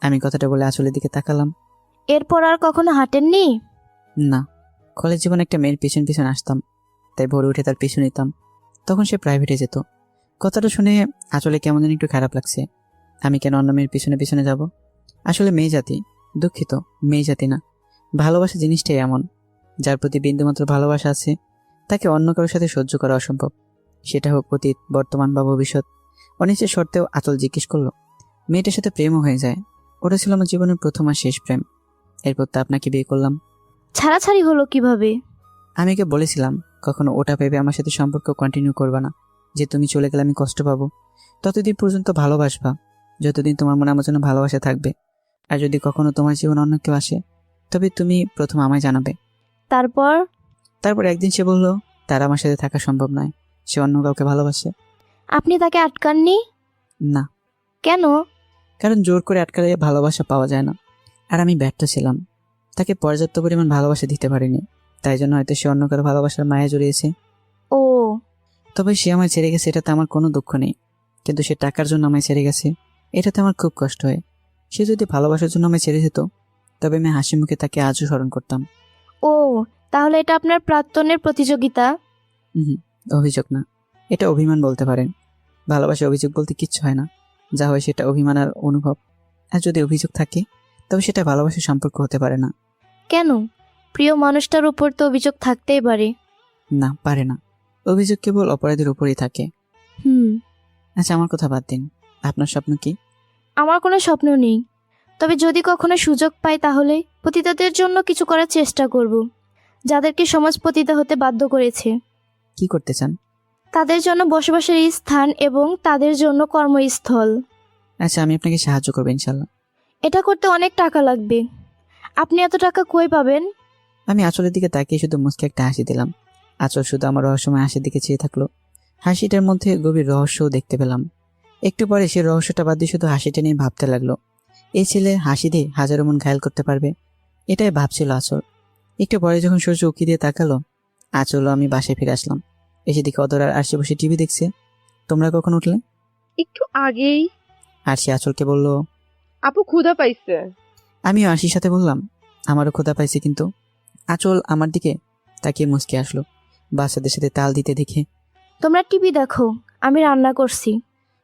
আমি কথাটা বলে আঁচলের দিকে তাকালাম। এরপর আর কখনো হাঁটেননি? না, কলেজ জীবন একটা মেয়ের পিছন পিছন আসতাম, তাই ভোরে উঠে তার পিছু নিতাম। তখন সে প্রাইভেটে যেত। কথাটা শুনে আঁচলে কেমন যেন একটু খারাপ লাগছে। আমি কেন অন্য মেয়ের পিছনে পিছনে যাব? আসলে মেয়ে জাতি, দুঃখিত, মেয়ে জাতি না, ভালোবাসা জিনিসটাই এমন। যার প্রতি বিন্দুমাত্র ভালোবাসা আছে, তাকে অন্য কারোর সাথে সহ্য করা অসম্ভব। সেটা হোক অতীত, বর্তমান বা ভবিষ্যৎ। অনিশ্চিত শর্তেও আঁচল জিজ্ঞেস করলো, মেয়েটার সাথে প্রেমও হয়ে যায়? ওটা ছিল আমার জীবনের প্রথম আর শেষ প্রেম। এরপর তো আপনাকে বিয়ে করলাম। ছাড়াছাড়ি হলো কিভাবে? আমি ওকে বলেছিলাম, কখনো ওটা ভেবে আমার সাথে সম্পর্ক কন্টিনিউ করবা না, যে তুমি চলে গেলে আমি কষ্ট পাবো। ততদিন পর্যন্ত ভালোবাসবা, যতদিন তোমার মনে আমার জন্য ভালোবাসা থাকবে। আর যদি কখনো তোমার জীবন অন্য কেউ আসে, তবে তুমি প্রথম আমায় জানাবে। তারপর একদিন সে বলল, তার আমার সাথে থাকা সম্ভব নয়, সে অন্য কাউকে ভালোবাসে। আপনি তাকে আটকাননি? না, কেন? কারণ জোর করে আটকালে ভালোবাসা পাওয়া যায় না। আর আমি ব্যর্থ ছিলাম, তাকে পর্যাপ্ত পরিমাণ ভালোবাসা দিতে পারিনি। তাই জন্য হয়তো সে অন্য কারো ভালোবাসার মায়া জড়িয়েছে। ও, তবে সে আমায় ছেড়ে গেছে, এটাতে আমার কোনো দুঃখ নেই। কিন্তু সে টাকার জন্য আমায় ছেড়ে গেছে, এটাতে আমার খুব কষ্ট হয়। সে যদি ভালোবাসার জন্য আমায় ছেড়ে যেত, তবে আমি হাসি মুখে তাকে আজও স্মরণ করতাম। ও, তাহলে এটা আপনার প্রাক্তনের প্রতিযোগিতা? হুম, অভিযোগ না, এটা অভিমান বলতে পারেন। ভালোবাসা অভিযোগ বলতে কিচ্ছু হয় না, যা হয় সেটা অভিমান আর অনুভব। আর যদি অভিযোগ থাকে, তবে সেটা ভালোবাসার সম্পর্ক হতে পারে না। কেন? প্রিয় মানুষটার উপর তো অভিযোগ থাকতেই পারে। না, পারে না। অভিযোগ কেবল অপরাধীর উপরেই থাকে। হুম। আচ্ছা, আমার কথা বাদ দিন, আপনার স্বপ্ন কি? আমার কোনো স্বপ্ন নেই, তবে যদি কখনো সুযোগ পাই তাহলে পতিতাদের জন্য কিছু করার চেষ্টা করব, যাদেরকে সমাজ পতিতা হতে বাধ্য করেছে। কি করতে চান? তাদের জন্য বসবাসের স্থান এবং তাদের জন্য কর্মস্থল। আচ্ছা, আমি আপনাকে সাহায্য করবো ইনশাল্লাহ। এটা করতে অনেক টাকা লাগবে। আপনি এত টাকা কই পাবেন? আমি আঁচলের দিকে তাকিয়ে শুধু মুচকে একটা হাসি দিলাম। আঁচল শুধু আমার রহস্যময় হাসির দিকে চেয়ে থাকলো। হাসিটার মধ্যে গভীর রহস্যও দেখতে পেলাম। একটু পরে সে রহস্যটা বাদ দিয়ে শুধু হাসিটা নিয়ে ভাবতে লাগলো। এই ছেলে হাসি দিয়ে হাজারো মন ঘায়েল করতে পারবে, এটাই ভাবছিল আঁচল। একটু পরে যখন সূর্য উকি দিয়ে তাকালো, আঁচল আমি বাসায় ফিরে আসলাম। এসে দিকে অদর আর আরশি বসে টিভি দেখছে। তোমরা কখন উঠলে? একটু আগেই। আর সে আঁচলকে বলল, আপু ক্ষুধা পাইছে। আমিও আরশির সাথে বললাম, আমারও ক্ষুধা পাইছে। কিন্তু আঁচল আমার দিকে তাকিয়ে মুচকে আসলো, বাচ্চাদের সাথে তাল দিতে দেখে। তোমরা টিভি দেখো, আমি রান্না করছি।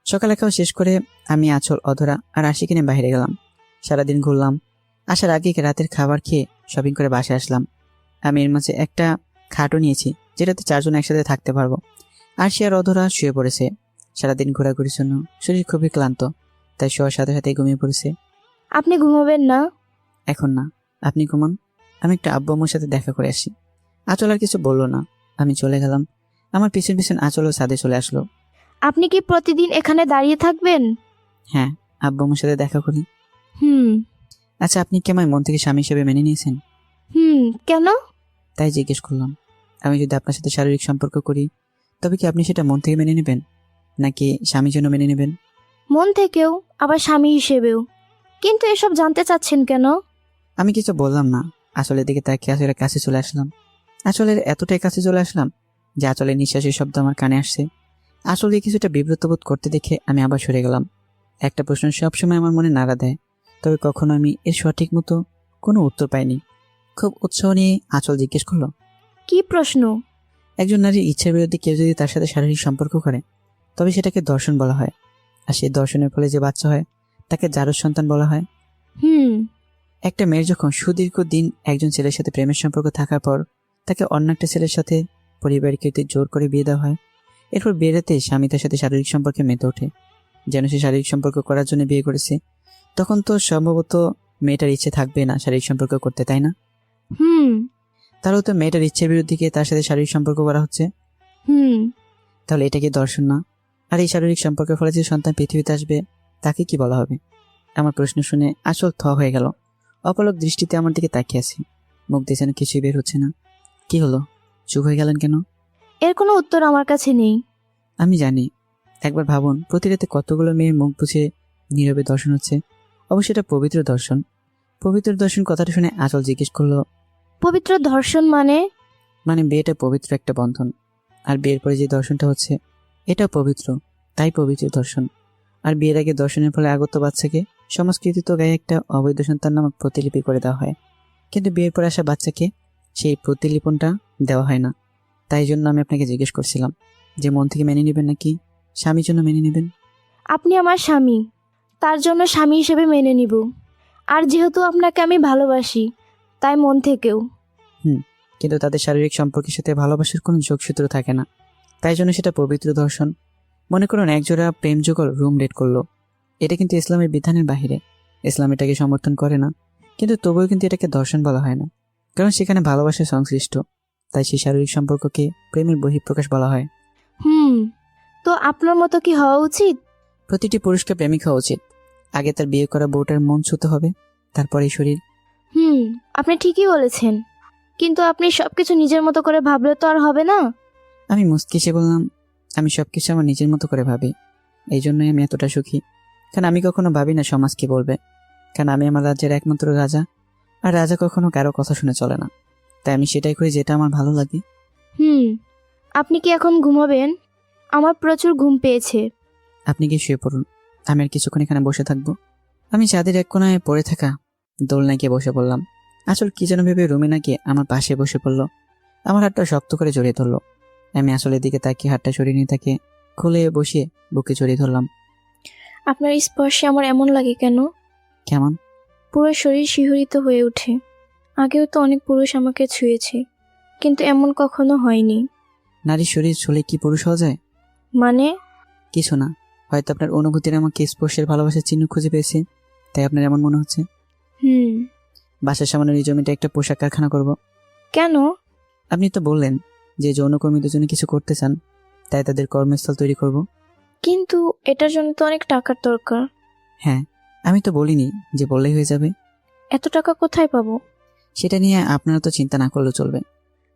সকালে খাওয়া শেষ করে আমি, আঁচল, অধরা আর আশিকে নিয়ে বাইরে গেলাম। সারাদিন ঘুরলাম। আসার আগে রাতের খাবার খেয়ে শপিং করে বাসায় আসলাম। আমি এর মাঝে একটা খাটও নিয়েছি, যেটাতে 4 জন একসাথে থাকতে পারবো। আরশি আর অধরা শুয়ে পড়েছে। সারাদিন ঘোরাঘুরির জন্য শরীর খুবই ক্লান্ত, তাই শোয়ার সাথে সাথে ঘুমিয়ে পড়েছে। আপনি ঘুমাবেন না? এখন না, আপনি ঘুমান। আমি একটু আব্বু আম্মুর সাথে দেখা করে আসি। আঁচল আর কিছু বললো না, আমি চলে গেলাম। আমার পিছন পিছন আঁচলও ছাদে চলে আসলো। আপনি কি প্রতিদিন এখানে দাঁড়িয়ে থাকবেন? হ্যাঁ, আব্বু আম্মুর সাথে দেখা করি। হুম। আচ্ছা, আপনি কি আমায় মন থেকে স্বামী হিসেবে মেনে নিয়েছেন? কেন? তাই জিজ্ঞেস করলাম। আমি যদি আপনার সাথে শারীরিক সম্পর্ক করি, তবে কি আপনি সেটা মন থেকে মেনে নেবেন, নাকি স্বামীর জন্য মেনে নেবেন? মন থেকেও, আবার স্বামী হিসেবেও। কিন্তু এসব জানতে চাচ্ছেন কেন? আমি কিছু বললাম না। আসলের দিকে তাকিয়ে আসলের কাছে চলে আসলাম। আসলের এতটাই কাছে চলে আসলাম যে আঁচলের নিঃশ্বাসের শব্দ আমার কানে আসছে। আসলে কিছুটা বিব্রত বোধ করতে দেখে আমি আবার সরে গেলাম। একটা প্রশ্ন সবসময় আমার মনে নাড়া দেয়, তবে কখনো আমি এর সঠিক মতো কোনো উত্তর পাইনি। খুব উৎসাহ নিয়ে আঁচল জিজ্ঞেস করলো, কি প্রশ্ন? একজন নারীর ইচ্ছার বিরুদ্ধে কেউ যদি তার সাথে শারীরিক সম্পর্ক করে তবে সেটাকে দর্শন বলা হয়। আর সেই দর্শনের ফলে যে বাচ্চা হয় তাকে জারজ সন্তান বলা হয়। হুম। একটা মেয়ের যখন সুদীর্ঘ দিন একজন ছেলের সাথে প্রেমের সম্পর্ক থাকার পর তাকে অন্য একটা ছেলের সাথে পরিবারকে জোর করে বিয়ে দেওয়া হয়, এরপর বিয়েতে স্বামী তার সাথে শারীরিক সম্পর্কে মেতে ওঠে, যেন সে শারীরিক সম্পর্ক করার জন্য বিয়ে করেছে, তখন তো সম্ভবত মেয়েটার ইচ্ছে থাকবে না শারীরিক সম্পর্ক করতে, তাই না? হুম। তাহলে তো মেয়েটার ইচ্ছের বিরুদ্ধে গিয়ে তার সাথে শারীরিক সম্পর্ক করা হচ্ছে। হুম। তাহলে এটা কি দর্শন না? আর এই শারীরিক সম্পর্কের ফলে যে সন্তান পৃথিবীতে আসবে তাকে কি বলা হবে? আমার প্রশ্ন শুনে আঁচল থ হয়ে গেল। অপলক দৃষ্টিতে আমার দিকে তাকিয়ে আছে, মুখ দিয়ে যেন কিছুই বের হচ্ছে না। কি হলো, চুপ হয়ে গেলেন কেন? এর কোনো উত্তর আমার কাছে নেই। আমি জানি। একবার ভাবুন, প্রতি রাতে কতগুলো মেয়ের মুখ বুঝে নীরবে দর্শন হচ্ছে। অবশ্যই এটা পবিত্র দর্শন। পবিত্র দর্শন কথাটা শুনে আঁচল জিজ্ঞেস করলো, পবিত্র ধর্ষণ মানে? মানে বিয়েটা পবিত্র একটা বন্ধন, আর বিয়ের পরে যে দর্শনটা হচ্ছে এটা পবিত্র, তাই পবিত্র দর্শন। আর বিয়ের আগে দর্শনের ফলে আগত বাচ্চাকে সংস্কৃতিত গায়ে একটা অবৈধ সন্তান নামক প্রতিলিপি করে দেওয়া হয়, কিন্তু বিয়ের পরে আসা বাচ্চাকে সেই প্রতিলিপনটা দেওয়া হয় না। তাই জন্য আমি আপনাকে জিজ্ঞেস করছিলাম যে মন থেকে মেনে নেবেন নাকি স্বামীর জন্য মেনে নেবেন? আপনি আমার স্বামী, তার জন্য স্বামী হিসেবে মেনে নিব। আর যেহেতু আপনাকে আমি ভালোবাসি, তাই মন থেকেও। কিন্তু তাদের শারীরিক সম্পর্কের সাথে ভালোবাসার কোনো যোগসূত্র থাকে না, তাই জন্য সেটা পবিত্র দর্শন। মনে করুন একজোড়া প্রেম যুগল রুম ডেট করলো, এটা কিন্তু ইসলামের বিধানের বাহিরে, ইসলাম এটাকে সমর্থন করে না, কিন্তু তবুও কিন্তু এটাকে দর্শন বলা হয় না, কারণ সেখানে ভালোবাসা সংশ্লিষ্ট, তাই সেই শারীরিক সম্পর্ককে প্রেমের বহিঃপ্রকাশ বলা হয়। হুম। তো আপনার মতো কি হওয়া উচিত? প্রতিটি পুরুষকে প্রেমিক হওয়া উচিত। আগে তার বিয়ে করা বউটার মন ছুতে হবে, তারপরেই শরীর। হুম, আপনি ঠিকই বলেছেন, কিন্তু আপনি সবকিছু নিজের মতো করে ভাবলে তো আর হবে না। আমি মুচকিছে বললাম, আমি সবকিছু আমার নিজের মতো করে ভাবি, এই জন্যই আমি এতটা সুখী। কারণ আমি কখনো ভাবি না সমাজ কি বলবে, কারণ আমি আমার রাজ্যের একমাত্র রাজা, আর রাজা কখনো কারো কথা শুনে চলে না। তাই আমি সেটাই করি যেটা আমার ভালো লাগে। হুম। আপনি কি এখন ঘুমাবেন? আমার প্রচুর ঘুম পেয়েছে। আপনি কি শুয়ে পড়ুন, আমি আর কিছুক্ষণ এখানে বসে থাকবো। আমি ছাদের এক কোনায় পড়ে থাকা দোলনায় গিয়ে বসে পড়লাম। আসল কি যেন ভেবে রুমিনা গিয়ে আমার পাশে বসে পড়লো, আমার হাতটা শক্ত করে জড়িয়ে ধরলো। আমি আসলের দিকে তাকিয়ে হাতটা সরিয়ে নিয়ে তাকে খুলে বসিয়ে বুকে জড়িয়ে ধরলাম। আপনার স্পর্শে আমার এমন লাগে কেন? কেমন? পুরো শরীর শিহরিত হয়ে ওঠে। আগেও তো অনেক পুরুষ আমাকে ছুঁয়েছে, কিন্তু এমন কখনো হয়নি। নারীর শরীর ছুঁলে কি পুরুষ হওয়া যায়? মানে? কিছু না, হয়তো আপনার অনুভূতির আমাকে স্পর্শের ভালোবাসার চিহ্ন খুঁজে পেয়েছে, তাই আপনার এমন মনে হচ্ছে। হুম। বাসার সামনে এই জমিটা একটা পোশাক কারখানা করব। কেন? আপনি তো বললেন যে যৌনকর্মীদের জন্য কিছু করতে চান, তাই তাদের কর্মস্থল তৈরি করব। কিন্তু এটার জন্য তো অনেক টাকার দরকার। হ্যাঁ, আমি তো বলিনি যে বললেই হয়ে যাবে। এত টাকা কোথায় পাবো? সেটা নিয়ে আপনারা তো চিন্তা না করলেও চলবে।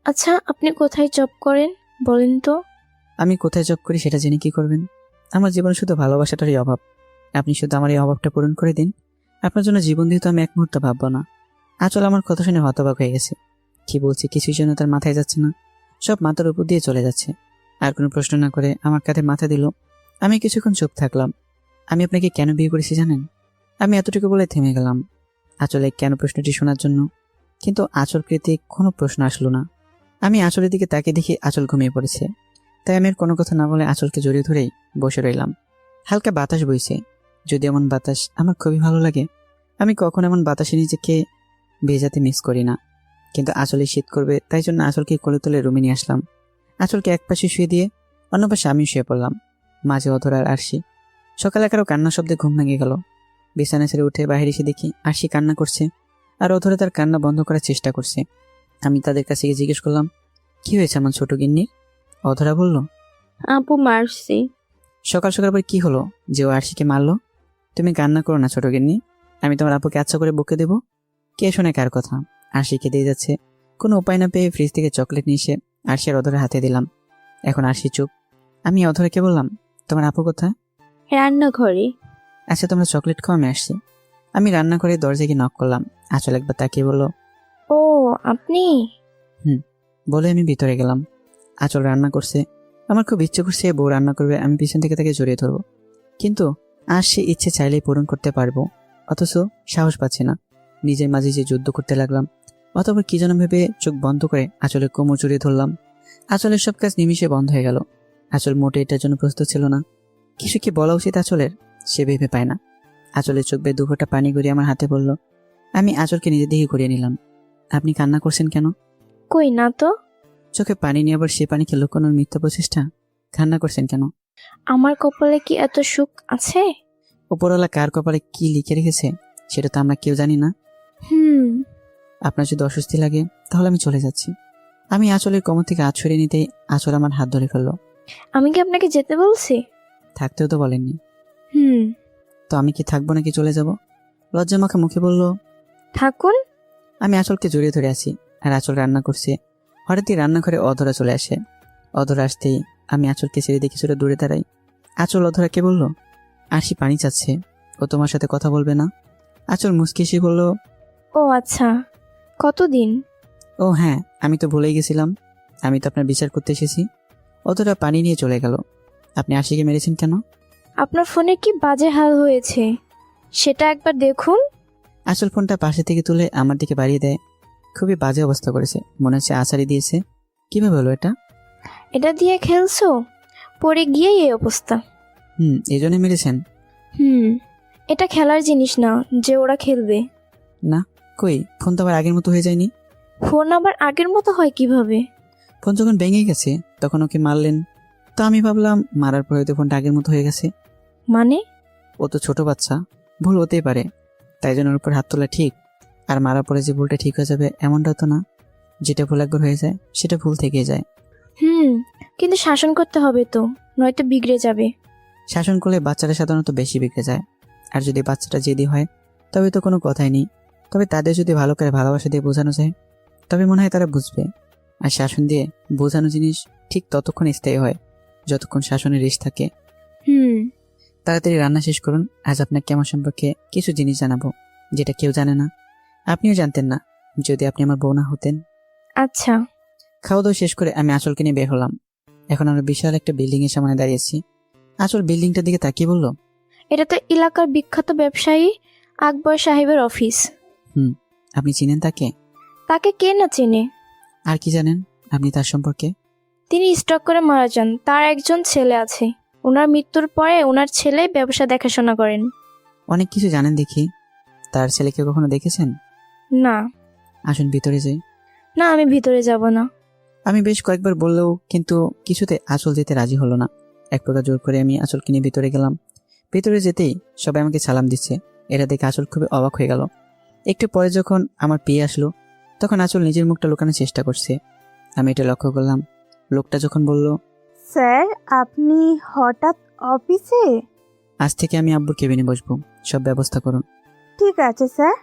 আচ্ছা, আপনি কোথায় জব করেন বলেন তো? আমি কোথায় জব করি সেটা জেনে কি করবেন? আমার জীবনে শুধু ভালোবাসাটারই অভাব। আপনি শুধু আমার এই অভাবটা পূরণ করে দিন, আপনার জন্য জীবন দিয়ে তো আমি এক মুহূর্ত ভাববো না। আচল আমার কথা শুনে হতবাক হয়ে গেছে। কি বলছি কিছুই যেন তার মাথায় যাচ্ছে না, সব মাথার উপর দিয়ে চলে যাচ্ছে। আর কোনো প্রশ্ন না করে আমার কাঁধে মাথা দিল। আমি কিছুক্ষণ চুপ থাকলাম। আমি আপনাকে কেন বিয়ে করেছি জানেন? আমি এতটুকু বলে থেমে গেলাম আঁচলে কেন প্রশ্নটি শোনার জন্য, কিন্তু আঁচল কৃতিক কোনো প্রশ্ন আসলো না। আমি আঁচলের দিকে তাকিয়ে দেখি আঁচল ঘুমিয়ে পড়েছে, তাই আমি আর কোনো কথা না বলে আঁচলকে জড়িয়ে ধরেই বসে রইলাম। হালকা বাতাস বইছে, যদি এমন বাতাস আমার খুবই ভালো লাগে। আমি কখন এমন বাতাসে নিজেকে ভেজাতে মিস করি না, কিন্তু আঁচলে শীত করবে তাই জন্য আঁচলকে কোলে তুলে রুমে নিয়ে আসলাম। আঁচলকে এক পাশে শুয়ে দিয়ে অন্য পাশে আমি শুয়ে পড়লাম, মাঝে অধরা আর আরশি। সকালে কারো কান্নার শব্দে ঘুম ভেঙে গেল। বিছানা ছেড়ে উঠে বাইরে এসে দেখি আরশি কান্না করছে, আর অধরা তার কান্না বন্ধ করার চেষ্টা করছে। আমি তাদের কাছে গিয়ে জিজ্ঞেস করলাম, কি হয়েছে আমার ছোট গিন্নির? অধরা বলল, আপু মারছি। সকাল সকাল পর কি হলো যে ও আরশিকে মারলো? তুমি কান্না করো না ছোট গিন্নি, আমি তোমার আপুকে আচ্ছা করে বকে দেবো। কে শোনে কার কথা? আরশিকে দিয়ে যাচ্ছে। কোনো উপায় না পেয়ে ফ্রিজ থেকে চকলেট নিয়ে এসে আরশি আর অধরের হাতে দিলাম। এখন আরশি চুপ। আমি অধরাকে বললাম, তোমার আপু কোথায়? রান্নাঘরে। আচ্ছা তোমরা চকলেট খাও, আমি আসছি। আমি রান্না করে দরজায় গিয়ে নক করলাম। আঁচল একবার তাকিয়ে বলল, ও আপনি? বলে আমি ভিতরে গেলাম। আঁচল রান্না করছে। আমার খুব ইচ্ছে করছে বউ রান্না করবে, আমি পিছন থেকে তাকে জড়িয়ে ধরবো, কিন্তু আর সে ইচ্ছে চাইলেই পূরণ করতে পারবো, অথচ সাহস পাচ্ছি না। নিজের মাঝে যে যুদ্ধ করতে লাগলাম, অতঃপর কি যেন ভেবে চোখ বন্ধ করে আঁচলে কোমর জড়িয়ে ধরলাম। আঁচলের সব কাজ নিমিষে বন্ধ হয়ে গেল। আঁচল মোটে এটার জন্য প্রস্তুত ছিল না। কিছু কি বলা উচিত আঁচলের, সে ভেবে পায় না। আঁচলের চোখ বেয়ে 2 ফোঁটা পানি গড়িয়ে আমার হাতে পড়ল। আমি আঁচলকে নিজের দিকে ঘুরিয়ে নিলাম। আপনি কান্না করছেন কেন? কই না তো। চোখে পানি নিয়ে আবার সে পানিকে লুকানোর মিথ্যা প্রচেষ্টা। কান্না করছেন কেন? আমার কপালে কি এত সুখ আছে? উপরওয়ালা কার কপালে কি লিখে রেখেছে সেটা তো আমরা কেউ জানি না। হুম। আপনার যদি অস্বস্তি লাগে তাহলে আমি চলে যাচ্ছি। আমি আঁচলের কোমর থেকে হাত সরিয়ে নিতেই আঁচল আমার হাত ধরে ফেললো। আমি কি আপনাকে যেতে বলছি? থাকতেও তো বলেননি। হুম। তো আমি কি থাকবো নাকি চলে যাব? লজ্জা মাখা মুখে বলল। থাকুন। আমি আঁচলকে জড়িয়ে ধরে আছি আর আঁচল রান্না করছে। হঠাৎই রান্নাঘরে অধরা চলে আসে। অধরা আসতেই আমি আঁচলকে ছেড়ে দিয়ে কিছুটা দূরে দাঁড়াই। আঁচল অধরাকে বলল, আরশি পানি চাচ্ছে, ও তোমার সাথে কথা বলবে না? আঁচল মুচকি এসে বলল, ও আচ্ছা, কতদিন? ও হ্যাঁ, আমি তো ভুলেই গেছিলাম, আমি তো আপনার বিচার করতে এসেছি। অতটা পানি নিয়ে চলে গেল। আপনি আশিকে মেরেছেন কেন? আপনার ফোনে কি বাজে হাল হয়েছে সেটা একবার দেখুন। আসল ফোনটা পাশে থেকে তুলে আমার দিকে বাড়িয়ে দেয়। খুবই বাজে অবস্থা করেছে, মনে হচ্ছে আছাড়ি দিয়েছে। কিভাবে হলো এটা? এটা দিয়ে খেলছো, পড়ে গিয়েই এই অবস্থা। এই জন্য মেরেছেন? এটা খেলার জিনিস না যে ওরা খেলবে। না, কই, ফোন তো আবার আগের মতো হয়ে যায়নি। ফোন আবার আগের মতো হয় কিভাবে? ফোন যখন ভেঙে গেছে তখন ওকে মারলেন, তো আমি ভাবলাম মারার পরে হয়তো ফোনটা আগের মতো হয়ে গেছে। মানে? ও তো ছোট বাচ্চা, ভুল হতেই পারে, তাই জন্য ওর উপর হাত তোলা ঠিক। আর মারার পরে যে ভুলটা ঠিক হয়ে যাবে এমনটা তো না। যেটা ভুল একবার হয়ে যায় সেটা ভুল থেকেই যায়। কিন্তু শাসন করতে হবে তো, নয়তো বিগড়ে যাবে। শাসন করলে বাচ্চারা সাধারণত বেশি বিগড়ে যায়। আর যদি বাচ্চাটা জেদি হয় তবে তো কোনো কথাই নেই। তবে তাদের যদি ভালো করে ভালোবাসা দিয়ে বোঝানো যায় তবে মনে হয় তারা বুঝবে। আর শাসন দিয়ে বোঝানো জিনিস ঠিক ততক্ষণ স্থায়ী হয় যতক্ষণ শাসনের রেশ থাকে। তাড়াতাড়ি রান্না শেষ করুন। আজ আপনাকে আমার সম্পর্কে কিছু জিনিস জানাবো যেটা কেউ জানে না, আপনিও জানতেন না যদি আপনি আমার বউ না হতেন। আচ্ছা। খাওয়া দাওয়া শেষ করে আমি আঁচলকে নিয়ে বের হলাম। এখন আমরা বিশাল একটা বিল্ডিং এর সামনে দাঁড়িয়েছি। আঁচল বিল্ডিংটার দিকে তাকিয়ে বলল, এটা তো এলাকার বিখ্যাত ব্যবসায়ী আকবর সাহেবের অফিস। আপনি চিনেন তাকে? তাকে কে না চেনে? আর কি জানেন আপনি তার সম্পর্কে? তিনি স্ট্রোক করে মারা যান। তার একজন ছেলে আছে। ওনার মৃত্যুর পরে ওনার ছেলে ব্যবসা দেখাশোনা করেন। অনেক কিছু জানেন দেখি। তার ছেলেকে কখনো দেখেছেন? না। আসুন ভিতরে যাই। না, আমি ভিতরে যাব না। আমি বেশ কয়েকবার বললেও কিন্তু কিছুতে আঁচল যেতে রাজি হলো না। এক প্রকার জোর করে আমি আঁচলকে নিয়ে ভিতরে গেলাম। ভিতরে যেতেই সবাই আমাকে সালাম দিচ্ছে। এটা দেখে আঁচল খুবই অবাক হয়ে গেল। একটু পরে যখন আমার পেয়ে আসলো তখন আঁচল নিজের মুখটা লুকানোর চেষ্টা করছে। আমি এটা লক্ষ্য করলাম। লোকটা যখন বলল, স্যার আপনি হঠাৎ অফিসে? আজ থেকে আমি আব্বুর কেবিনে বসবো, সব ব্যবস্থা করুন। ঠিক আছে স্যার,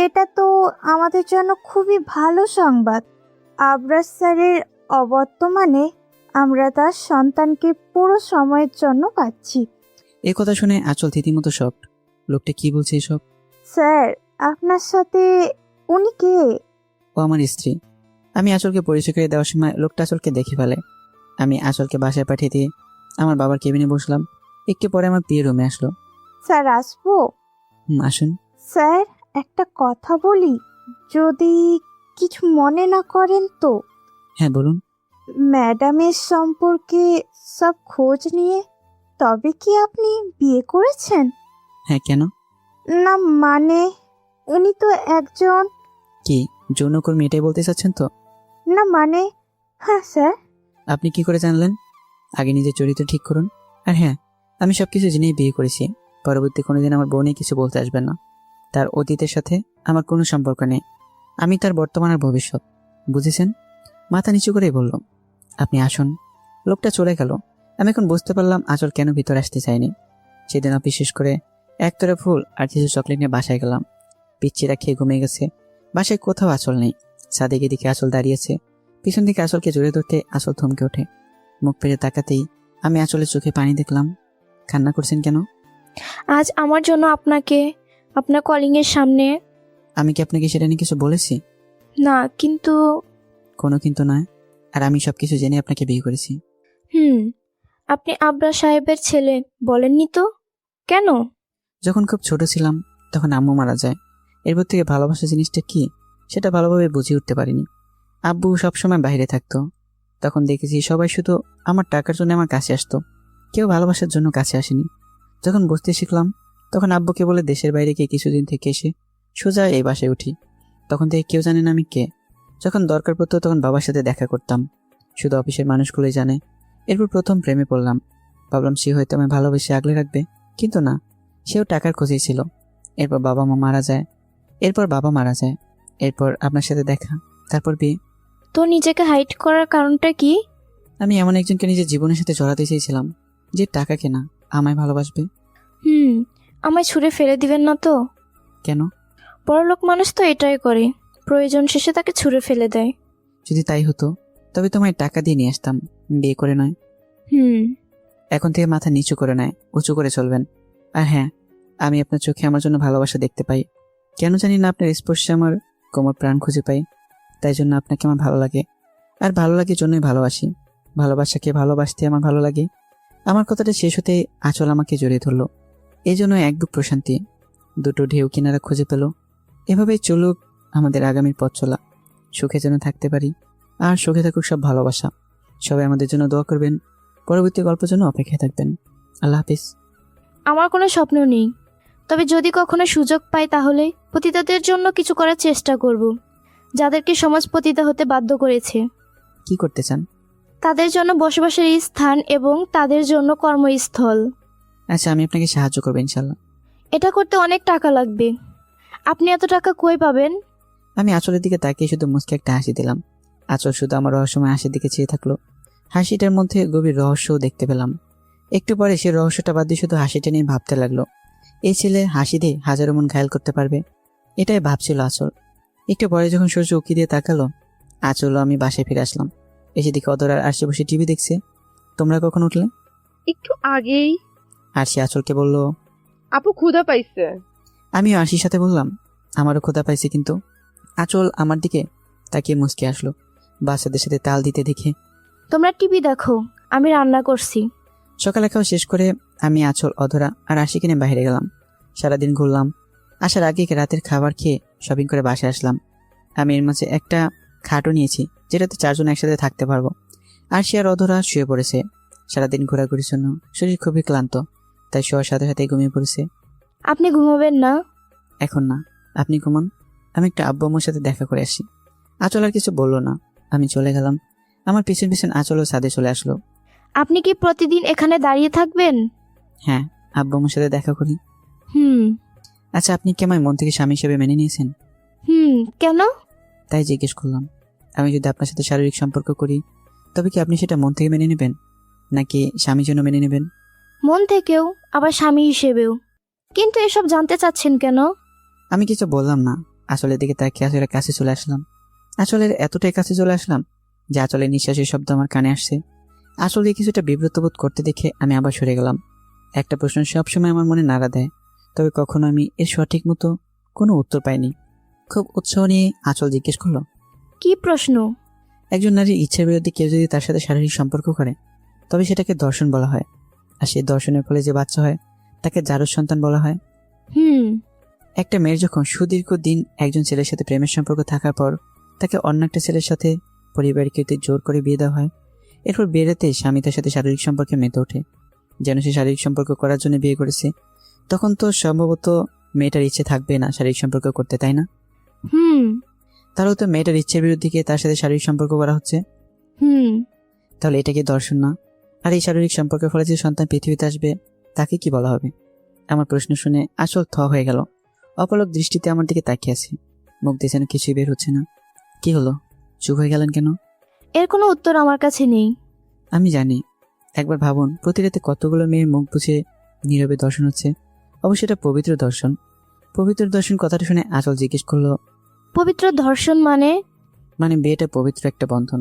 এটা তো আমাদের জন্য খুবই ভালো সংবাদ। আবরার স্যারের অবর্তমানে আমরা তার সন্তানকে পুরো সময়ের জন্য পাচ্ছি। এই কথা শুনে আঁচল রীতিমতো শকড। লোকটা কি বলছে এসব? স্যার আপনার সাথে উনি কে? ও আমার স্ত্রী। আমি আঁচলকে পরিচয় করে দেওয়ার সময় লোকটা আঁচলকে দেখে ফেলে। আমি আঁচলকে বাসায় পাঠিয়ে দিয়ে আমার বাবার কেবিনে বসলাম। একটু পরে আমার বিয়ে রুমে আসলো। স্যার আসবো? আসুন। স্যার একটা কথা বলি, যদি কিছু মনে না করেন তো। হ্যাঁ বলুন। ম্যাডামের সম্পর্কে সব খোঁজ নিয়ে তবে কি আপনি বিয়ে করেছেন? হ্যাঁ, কেন? না মানে উনি তো একজন। কি যৌনকর্মী এটাই বলতে চাচ্ছেন তো? না মানে হ্যাঁ স্যার। আপনি কি করে জানলেন? আগে নিজের চরিত্র ঠিক করুন। আর হ্যাঁ, আমি সবকিছু জেনেই বিয়ে করেছি। পরবর্তী কোনোদিন আমার বউ নিয়ে কিছু বলতে আসবেন না। তার অতীতের সাথে আমার কোনো সম্পর্ক নেই। আমি তার বর্তমান আর ভবিষ্যৎ, বুঝেছেন? মাথা নিচু করেই বলল, আপনি আসুন। লোকটা চলে গেল। আমি এখন বুঝতে পারলাম আঁচল কেন ভিতরে আসতে চাইনি। সেদিন অফিস শেষ করে একতরে ফুল আর কিছু চকলেট নিয়ে বাসায় গেলাম। পিচ্চিরা খেয়ে ঘুমিয়ে গেছে। বাসায় কোথাও আঁচল নেই। সাদেকে দিকে আঁচল দাঁড়িয়েছে। পিছন দিকে আঁচলকে জড়িয়ে ধরতে আঁচল থমকে ওঠে। মুখ ফিরে তাকাতেই আমি আঁচলের চোখে পানি দেখলাম। কান্না করছেন কেন? আজ আমার জন্য আপনাকে আপনার কলিং এর সামনে। আমি কি আপনাকে সেটা নিয়ে কিছু বলেছি? না, কিন্তু কোনো কিন্তু নয়। আর আমি সবকিছু জেনে আপনাকে বিয়ে করেছি। আপনি আবরা সাহেবের ছেলে বলেননি তো? কেন? যখন খুব ছোট ছিলাম তখন আম্মু মারা যায়। এরপর থেকে ভালোবাসা জিনিসটা কি সেটা ভালোভাবে বুঝে উঠতে পারিনি। আব্বু সবসময় বাইরে থাকতো। তখন দেখেছি সবাই শুধু আমার টাকার জন্য আমার কাছে আসতো, কেউ ভালোবাসার জন্য কাছে আসেনি। যখন বুঝতে শিখলাম তখন আব্বুকে বলে দেশের বাইরে গিয়ে কিছুদিন থেকে এসে সোজা এই বাসায় উঠি। তখন থেকে কেউ জানে না আমি কে। যখন দরকার পড়তো তখন বাবার সাথে দেখা করতাম, শুধু অফিসের মানুষগুলোই জানে। এরপর প্রথম প্রেমে পড়লাম, ভাবলাম সে হয়তো আমায় ভালোবেসে আগলে রাখবে, কিন্তু না, সেও টাকার খোঁজেই ছিল। এরপর বাবা মারা যায়, এরপর আপনার সাথে দেখা, তারপর বিয়ে। তো নিজেকে হাইড করার কারণটা কি? আমি এমন একজনকে নিজের জীবনের সাথে জড়াতে চেয়েছিলাম যে টাকা কেনা আমায় ভালোবাসবে। আমায় ছুঁড়ে ফেলে দিবেন না তো? কেন? বড়লোক মানুষ তো এটাই করে, প্রয়োজন শেষে তাকে ছুঁড়ে ফেলে দেয়। যদি তাই হতো তবে তোমায় টাকা দিয়ে নিয়ে আসতাম, বিয়ে করে নয়। এখন থেকে মাথা নিচু করে নয়, উঁচু করে চলবেন। আর হ্যাঁ, আমি আপনার চোখে আমার জন্য ভালোবাসা দেখতে পাই। কেন জানি না আপনার স্পর্শে আমার কোমর প্রাণ খুঁজে পাই। তাই জন্য আপনাকে আমার ভালো লাগে, আর ভালো লাগে জন্যই ভালোবাসি। ভালোবাসাকে ভালোবাসতে আমার ভালো লাগে। আমার কথাটা শেষ হতে আঁচল আমাকে জড়িয়ে ধরলো। এই জন্য এক বুক প্রশান্তি, দুটো ঢেউ কিনারা খুঁজে পেল। এভাবেই চলুক আমাদের আগামীর পথ চলা। সুখে যেন থাকতে পারি, আর সুখে থাকুক সব ভালোবাসা। সবাই আমাদের জন্য দোয়া করবেন, পরবর্তী গল্পের জন্য অপেক্ষায় থাকবেন। আল্লাহ হাফিজ। আমার কোনো স্বপ্ন নেই, তবে যদি কখনো সুযোগ পাই তাহলে পতিতাদের জন্য কিছু করার চেষ্টা করব, যাদেরকে সমাজ পতিতা হতে বাধ্য করেছে। কি করতে চান? তাদের জন্য বসবাসের স্থান এবং তাদের জন্য কর্মস্থল। আচ্ছা, আমি আপনাকে সাহায্য করবো ইনশাল্লাহ। এটা করতে অনেক টাকা লাগবে। আপনি এত টাকা কই পাবেন? আমি আঁচলের দিকে তাকিয়ে শুধু মুচকে একটা হাসি দিলাম। আঁচল শুধু আমার রহস্যময় হাসির দিকে চেয়ে থাকলো। হাসিটার মধ্যে গভীর রহস্যও দেখতে পেলাম। একটু পরে সে রহস্যটা বাদ দিয়ে শুধু হাসিটা নিয়ে ভাবতে লাগলো, এই ছেলে হাসি দিয়ে হাজারো মন ঘায়ল করতে পারবে, এটাই ভাবছিল আঁচল। একটু পরে যখন সূর্য উকি দিয়ে তাকালো, আঁচলও আমি বাসায় ফিরে আসলাম। এসে দিকে অদর আর আরশি বসে টিভি দেখছে। তোমরা কখন উঠলে? একটু আগেই। আরশি আঁচলকে বলল, আপু ক্ষুধা পাইছে। আমিও আরশির সাথে বললাম, আমারও ক্ষুধা পাইছি। কিন্তু আঁচল আমার দিকে তাকিয়ে মুচকে আসলো, বাচ্চাদের সাথে তাল দিতে দেখে। তোমরা টিভি দেখো, আমি রান্না করছি। সকালে খাওয়া শেষ করে আমি আঁচল, অধরা আর আশি কিনে বাইরে গেলাম। সারাদিন ঘুরলাম। আসার আগে রাতের খাবার খেয়ে শপিং করে বাসায় আসলাম। আমি এর মাঝে একটা খাটও নিয়েছি, যেটাতে 4 জন একসাথে থাকতে পারবো। আর সে আর অধরা শুয়ে পড়েছে। সারাদিন ঘোরাঘুরির জন্য শরীর খুবই ক্লান্ত, তাই শোয়ার সাথে সাথে ঘুমিয়ে পড়েছে। আপনি ঘুমাবেন না? এখন না, আপনি ঘুমান। আমি একটু আব্বু আম্মুর সাথে দেখা করে আসি। আঁচল আর কিছু বললো না, আমি চলে গেলাম। আমার পিছন পিছন আঁচলও ছাদে চলে আসলো। আপনি কি প্রতিদিন এখানে দাঁড়িয়ে থাকবেন? হ্যাঁ, আব্বু আম্মুর সাথে দেখা করি। হুম। আচ্ছা, আপনি কি আমার মন থেকে স্বামী হিসেবে মেনে নিয়েছেন? কেন? তাই জিজ্ঞেস করলাম। আমি যদি আপনার সাথে শারীরিক সম্পর্ক করি, তবে কি আপনি সেটা মন থেকে মেনে নেবেন, নাকি স্বামীর জন্য মেনে নেবেন? মন থেকেও, আবার স্বামী হিসেবেও। কিন্তু এসব জানতে চাচ্ছেন কেন? আমি কিছু বললাম না। আসলের দিকে তাকিয়ে আসলের কাছে চলে আসলাম। আসলের এতটাই কাছে চলে আসলাম যে আঁচলের নিঃশ্বাসের শব্দ আমার কানে আসছে। আসলে কিছুটা বিব্রত বোধ করতে দেখে আমি আবার সরে গেলাম। একটা প্রশ্ন সবসময় আমার মনে নাড়া দেয়, তবে কখনো আমি এর সঠিক মতো কোনো উত্তর পাইনি। খুব উৎসাহ নিয়ে আঁচল জিজ্ঞেস করলো, কি প্রশ্ন? একজন নারীর ইচ্ছার বিরুদ্ধে কেউ যদি তার সাথে শারীরিক সম্পর্ক করে, তবে সেটাকে দর্শন বলা হয়। আর সেই দর্শনের ফলে যে বাচ্চা হয় তাকে জারজ সন্তান বলা হয়। একটা মেয়ের যখন সুদীর্ঘ দিন একজন ছেলের সাথে প্রেমের সম্পর্ক থাকার পর তাকে অন্য একটা ছেলের সাথে পরিবারকে জোর করে বিয়ে দেওয়া হয়, এরপর বিয়েতে স্বামী তার সাথে শারীরিক সম্পর্কে মেতে ওঠে, যেন সে শারীরিক সম্পর্ক করার জন্য বিয়ে করেছে। তখন তো সম্ভবত মেয়েটার ইচ্ছে থাকবে না শারীরিক সম্পর্ক করতে, তাই না? তাহলে তো মেয়েটার ইচ্ছের বিরুদ্ধে গিয়ে তার সাথে শারীরিক সম্পর্ক করা হচ্ছে। তাহলে এটা কি দর্শন না? আর এই শারীরিক সম্পর্কের ফলে যে সন্তান পৃথিবীতে আসবে তাকে কি বলা হবে? আমার প্রশ্ন শুনে আসল থ হয়ে গেল। অপলক দৃষ্টিতে আমার দিকে তাকিয়ে আছে, মুখ দিয়ে যেন কিছুই বের হচ্ছে না। কি হলো, চুপ হয়ে গেলেন কেন? এর কোনো উত্তর আমার কাছে নেই। আমি জানি। একবার ভাবুন, প্রতি রাতে কতগুলো মেয়ের মুখ বুঝে নীরবে দর্শন হচ্ছে। অবশ্যই এটা পবিত্র দর্শন। পবিত্র দর্শন কথাটা শুনে আঁচল জিজ্ঞেস করলো, পবিত্র ধর্ষণ মানে? মানে বিয়েটা পবিত্র একটা বন্ধন,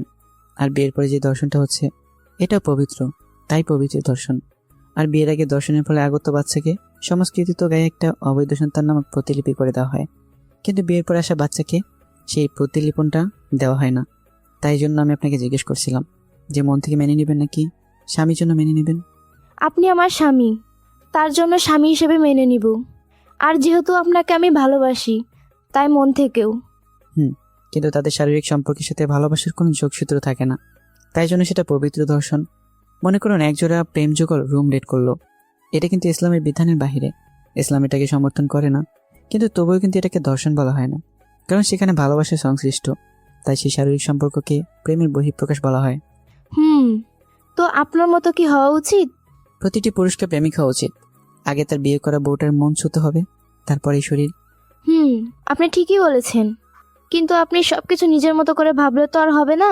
আর বিয়ের পরে যে দর্শনটা হচ্ছে এটা পবিত্র, তাই পবিত্র দর্শন। আর বিয়ের আগে দর্শনের ফলে আগত বাচ্চাকে সমাজকৃত গায়ে একটা অবৈধ সন্তান নামক প্রতিলিপি করে দেওয়া হয়, কিন্তু বিয়ের পরে আসা বাচ্চাকে সেই প্রতিলিপনটা দেওয়া হয় না। তাই জন্য আমি আপনাকে জিজ্ঞেস করছিলাম যে মন থেকে মেনে নেবেন নাকি স্বামীর জন্য মেনে নেবেন? আপনি আমার স্বামী, তার জন্য স্বামী হিসেবে মেনে নিব। আর যেহেতু আপনাকে আমি ভালোবাসি, তাই মন থেকেও। কিন্তু তাদের শারীরিক সম্পর্কের সাথে ভালোবাসার কোনো যোগসূত্র থাকে না, তাই জন্য সেটা পবিত্র দর্শন। মনে করুন একজোড়া প্রেম যুগল রুম ডেট করলো, এটা কিন্তু ইসলামের বিধানের বাহিরে। ইসলাম এটাকে সমর্থন করে না, কিন্তু তবুও কিন্তু এটাকে দর্শন বলা হয় না, কারণ সেখানে ভালোবাসা সংশ্লিষ্ট। তাই সেই শারীরিক সম্পর্ককে প্রেমের বহিঃপ্রকাশ বলা হয়। তো আপনার মতো কি হওয়া উচিত? প্রতিটি পুরুষকে প্রেমিক হওয়া উচিত। আগে তার বিয়ে করা বউটার মন ছুতে হবে, তারপরে শরীর। আপনি ঠিকই বলেছেন, কিন্তু আপনি সবকিছু নিজের মতো করে ভাবলে তো আর হবে না।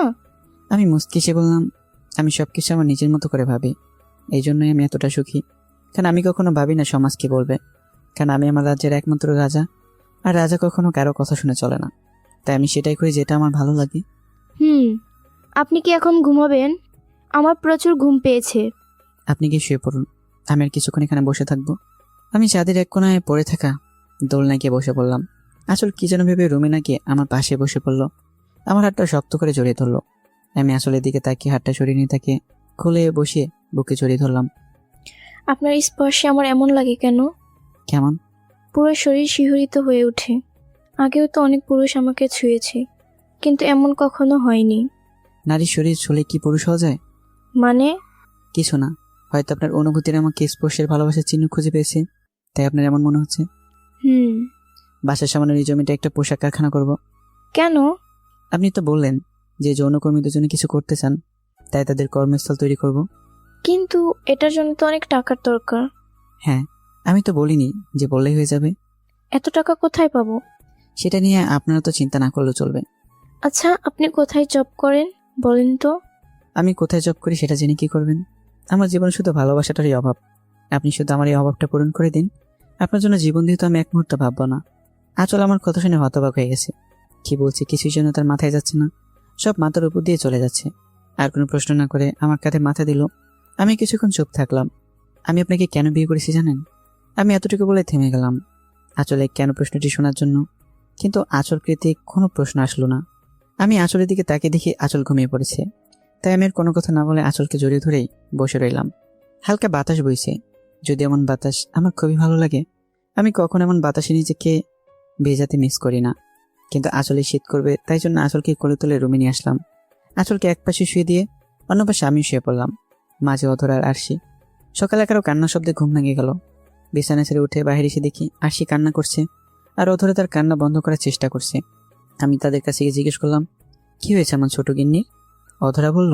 আমি মুচকি বললাম, আমি সবকিছু আমার নিজের মতো করে ভাবি, এই জন্যই আমি এতটা সুখী। কারণ আমি কখনো ভাবি না সমাজ কি বলবে, কারণ আমি আমার রাজ্যের একমাত্র রাজা, আর রাজা কখনো কারো কথা শুনে চলে না। তাই আমি সেটাই করি যেটা আমার ভালো লাগে। আপনি কি এখন ঘুমাবেন? আমার প্রচুর ঘুম পেয়েছে। আপনি কি শুয়ে পড়ুন, আমি আর কিছুক্ষণ এখানে বসে থাকবো। আমি চাঁদের এক কোনায় পড়ে থাকা দোলনায় গিয়ে বসে পড়লাম। আসল কি যেন ভেবে রুমিনা গিয়ে আমার পাশে বসে পড়লো, আমার হাতটা শক্ত করে জড়িয়ে ধরলো। আমি আসলের দিকে তাকিয়ে হাতটা সরিয়ে নিয়ে তাকে খুলে বসিয়ে বুকে জড়িয়ে ধরলাম। আপনার স্পর্শে আমার এমন লাগে কেন? কেমন? পুরো শরীর শিহরিত হয়ে ওঠে। আগেও তো অনেক পুরুষ আমাকে ছুঁয়েছে, কিন্তু এমন কখনো হয়নি। নারীর শরীর ছুঁলে কি পুরুষ হওয়া যায়? মানে? কিছু না, হয়তো আপনার অনুভূতির আমাকে স্পর্শের ভালোবাসার চিহ্ন খুঁজে পেয়েছে, তাই আপনার এমন মনে হচ্ছে। বাসার সামনে এই জমিটা একটা পোশাক কারখানা করব। কেন? আপনি তো বললেন যে যৌনকর্মীদের জন্য কিছু করতে চান, তাই তাদের কর্মস্থল তৈরি করব। কিন্তু এটার জন্য তো অনেক টাকার দরকার। হ্যাঁ, আমি তো বলিনি যে বললেই হয়ে যাবে। এত টাকা কোথায় পাবো? সেটা নিয়ে আপনারা তো চিন্তা না করলেও চলবে। আচ্ছা, আপনি কোথায় জব করেন বলেন তো? আমি কোথায় জব করি সেটা জেনে কি করবেন? আমার জীবনে শুধু ভালোবাসাটারই অভাব। আপনি শুধু আমার এই অভাবটা পূরণ করে দিন। আপনার জন্য জীবন দিয়ে তো আমি এক মুহূর্ত ভাববো না। আচল আমার কথা শুনে হতবাক হয়ে গেছে। কি বলছি কিছুই জন্য তার মাথায় যাচ্ছে না, সব মাথার উপর দিয়ে চলে যাচ্ছে। আর কোনো প্রশ্ন না করে আমার কাঁধে মাথা দিল। আমি কিছুক্ষণ চুপ থাকলাম। আমি আপনাকে কেন বিয়ে করেছি জানেন? আমি এতটুকু বলে থেমে গেলাম আচলে কেন প্রশ্নটি শোনার জন্য, কিন্তু আচল কৃতিক কোনো প্রশ্ন আসলো না। আমি আচলের দিকে তাকিয়ে দেখি আচল ঘুমিয়ে পড়েছে। তাই আমি আর কোনো কথা না বলে আচলকে জড়িয়ে ধরেই বসে রইলাম। হালকা বাতাস বইছে, যদি এমন বাতাস আমার খুবই ভালো লাগে। আমি কখন এমন বাতাসে নিজেকে ভেজাতে মিস করি না, কিন্তু আঁচলে শীত করবে তাই জন্য আঁচলকে কোলে তুলে রুমে নিয়ে আসলাম। আঁচলকে এক পাশে শুয়ে দিয়ে অন্য পাশে আমি শুয়ে পড়লাম, মাঝে অধরা আর আরশি। সকালে কারো কান্নার শব্দে ঘুম ভেঙে গেল। বিছানা ছেড়ে উঠে বাইরে এসে দেখি আরশি কান্না করছে, আর অধরা তার কান্না বন্ধ করার চেষ্টা করছে। আমি তাদের কাছে গিয়ে জিজ্ঞেস করলাম, কি হয়েছে আমার ছোট গিন্নির? অধরা বলল,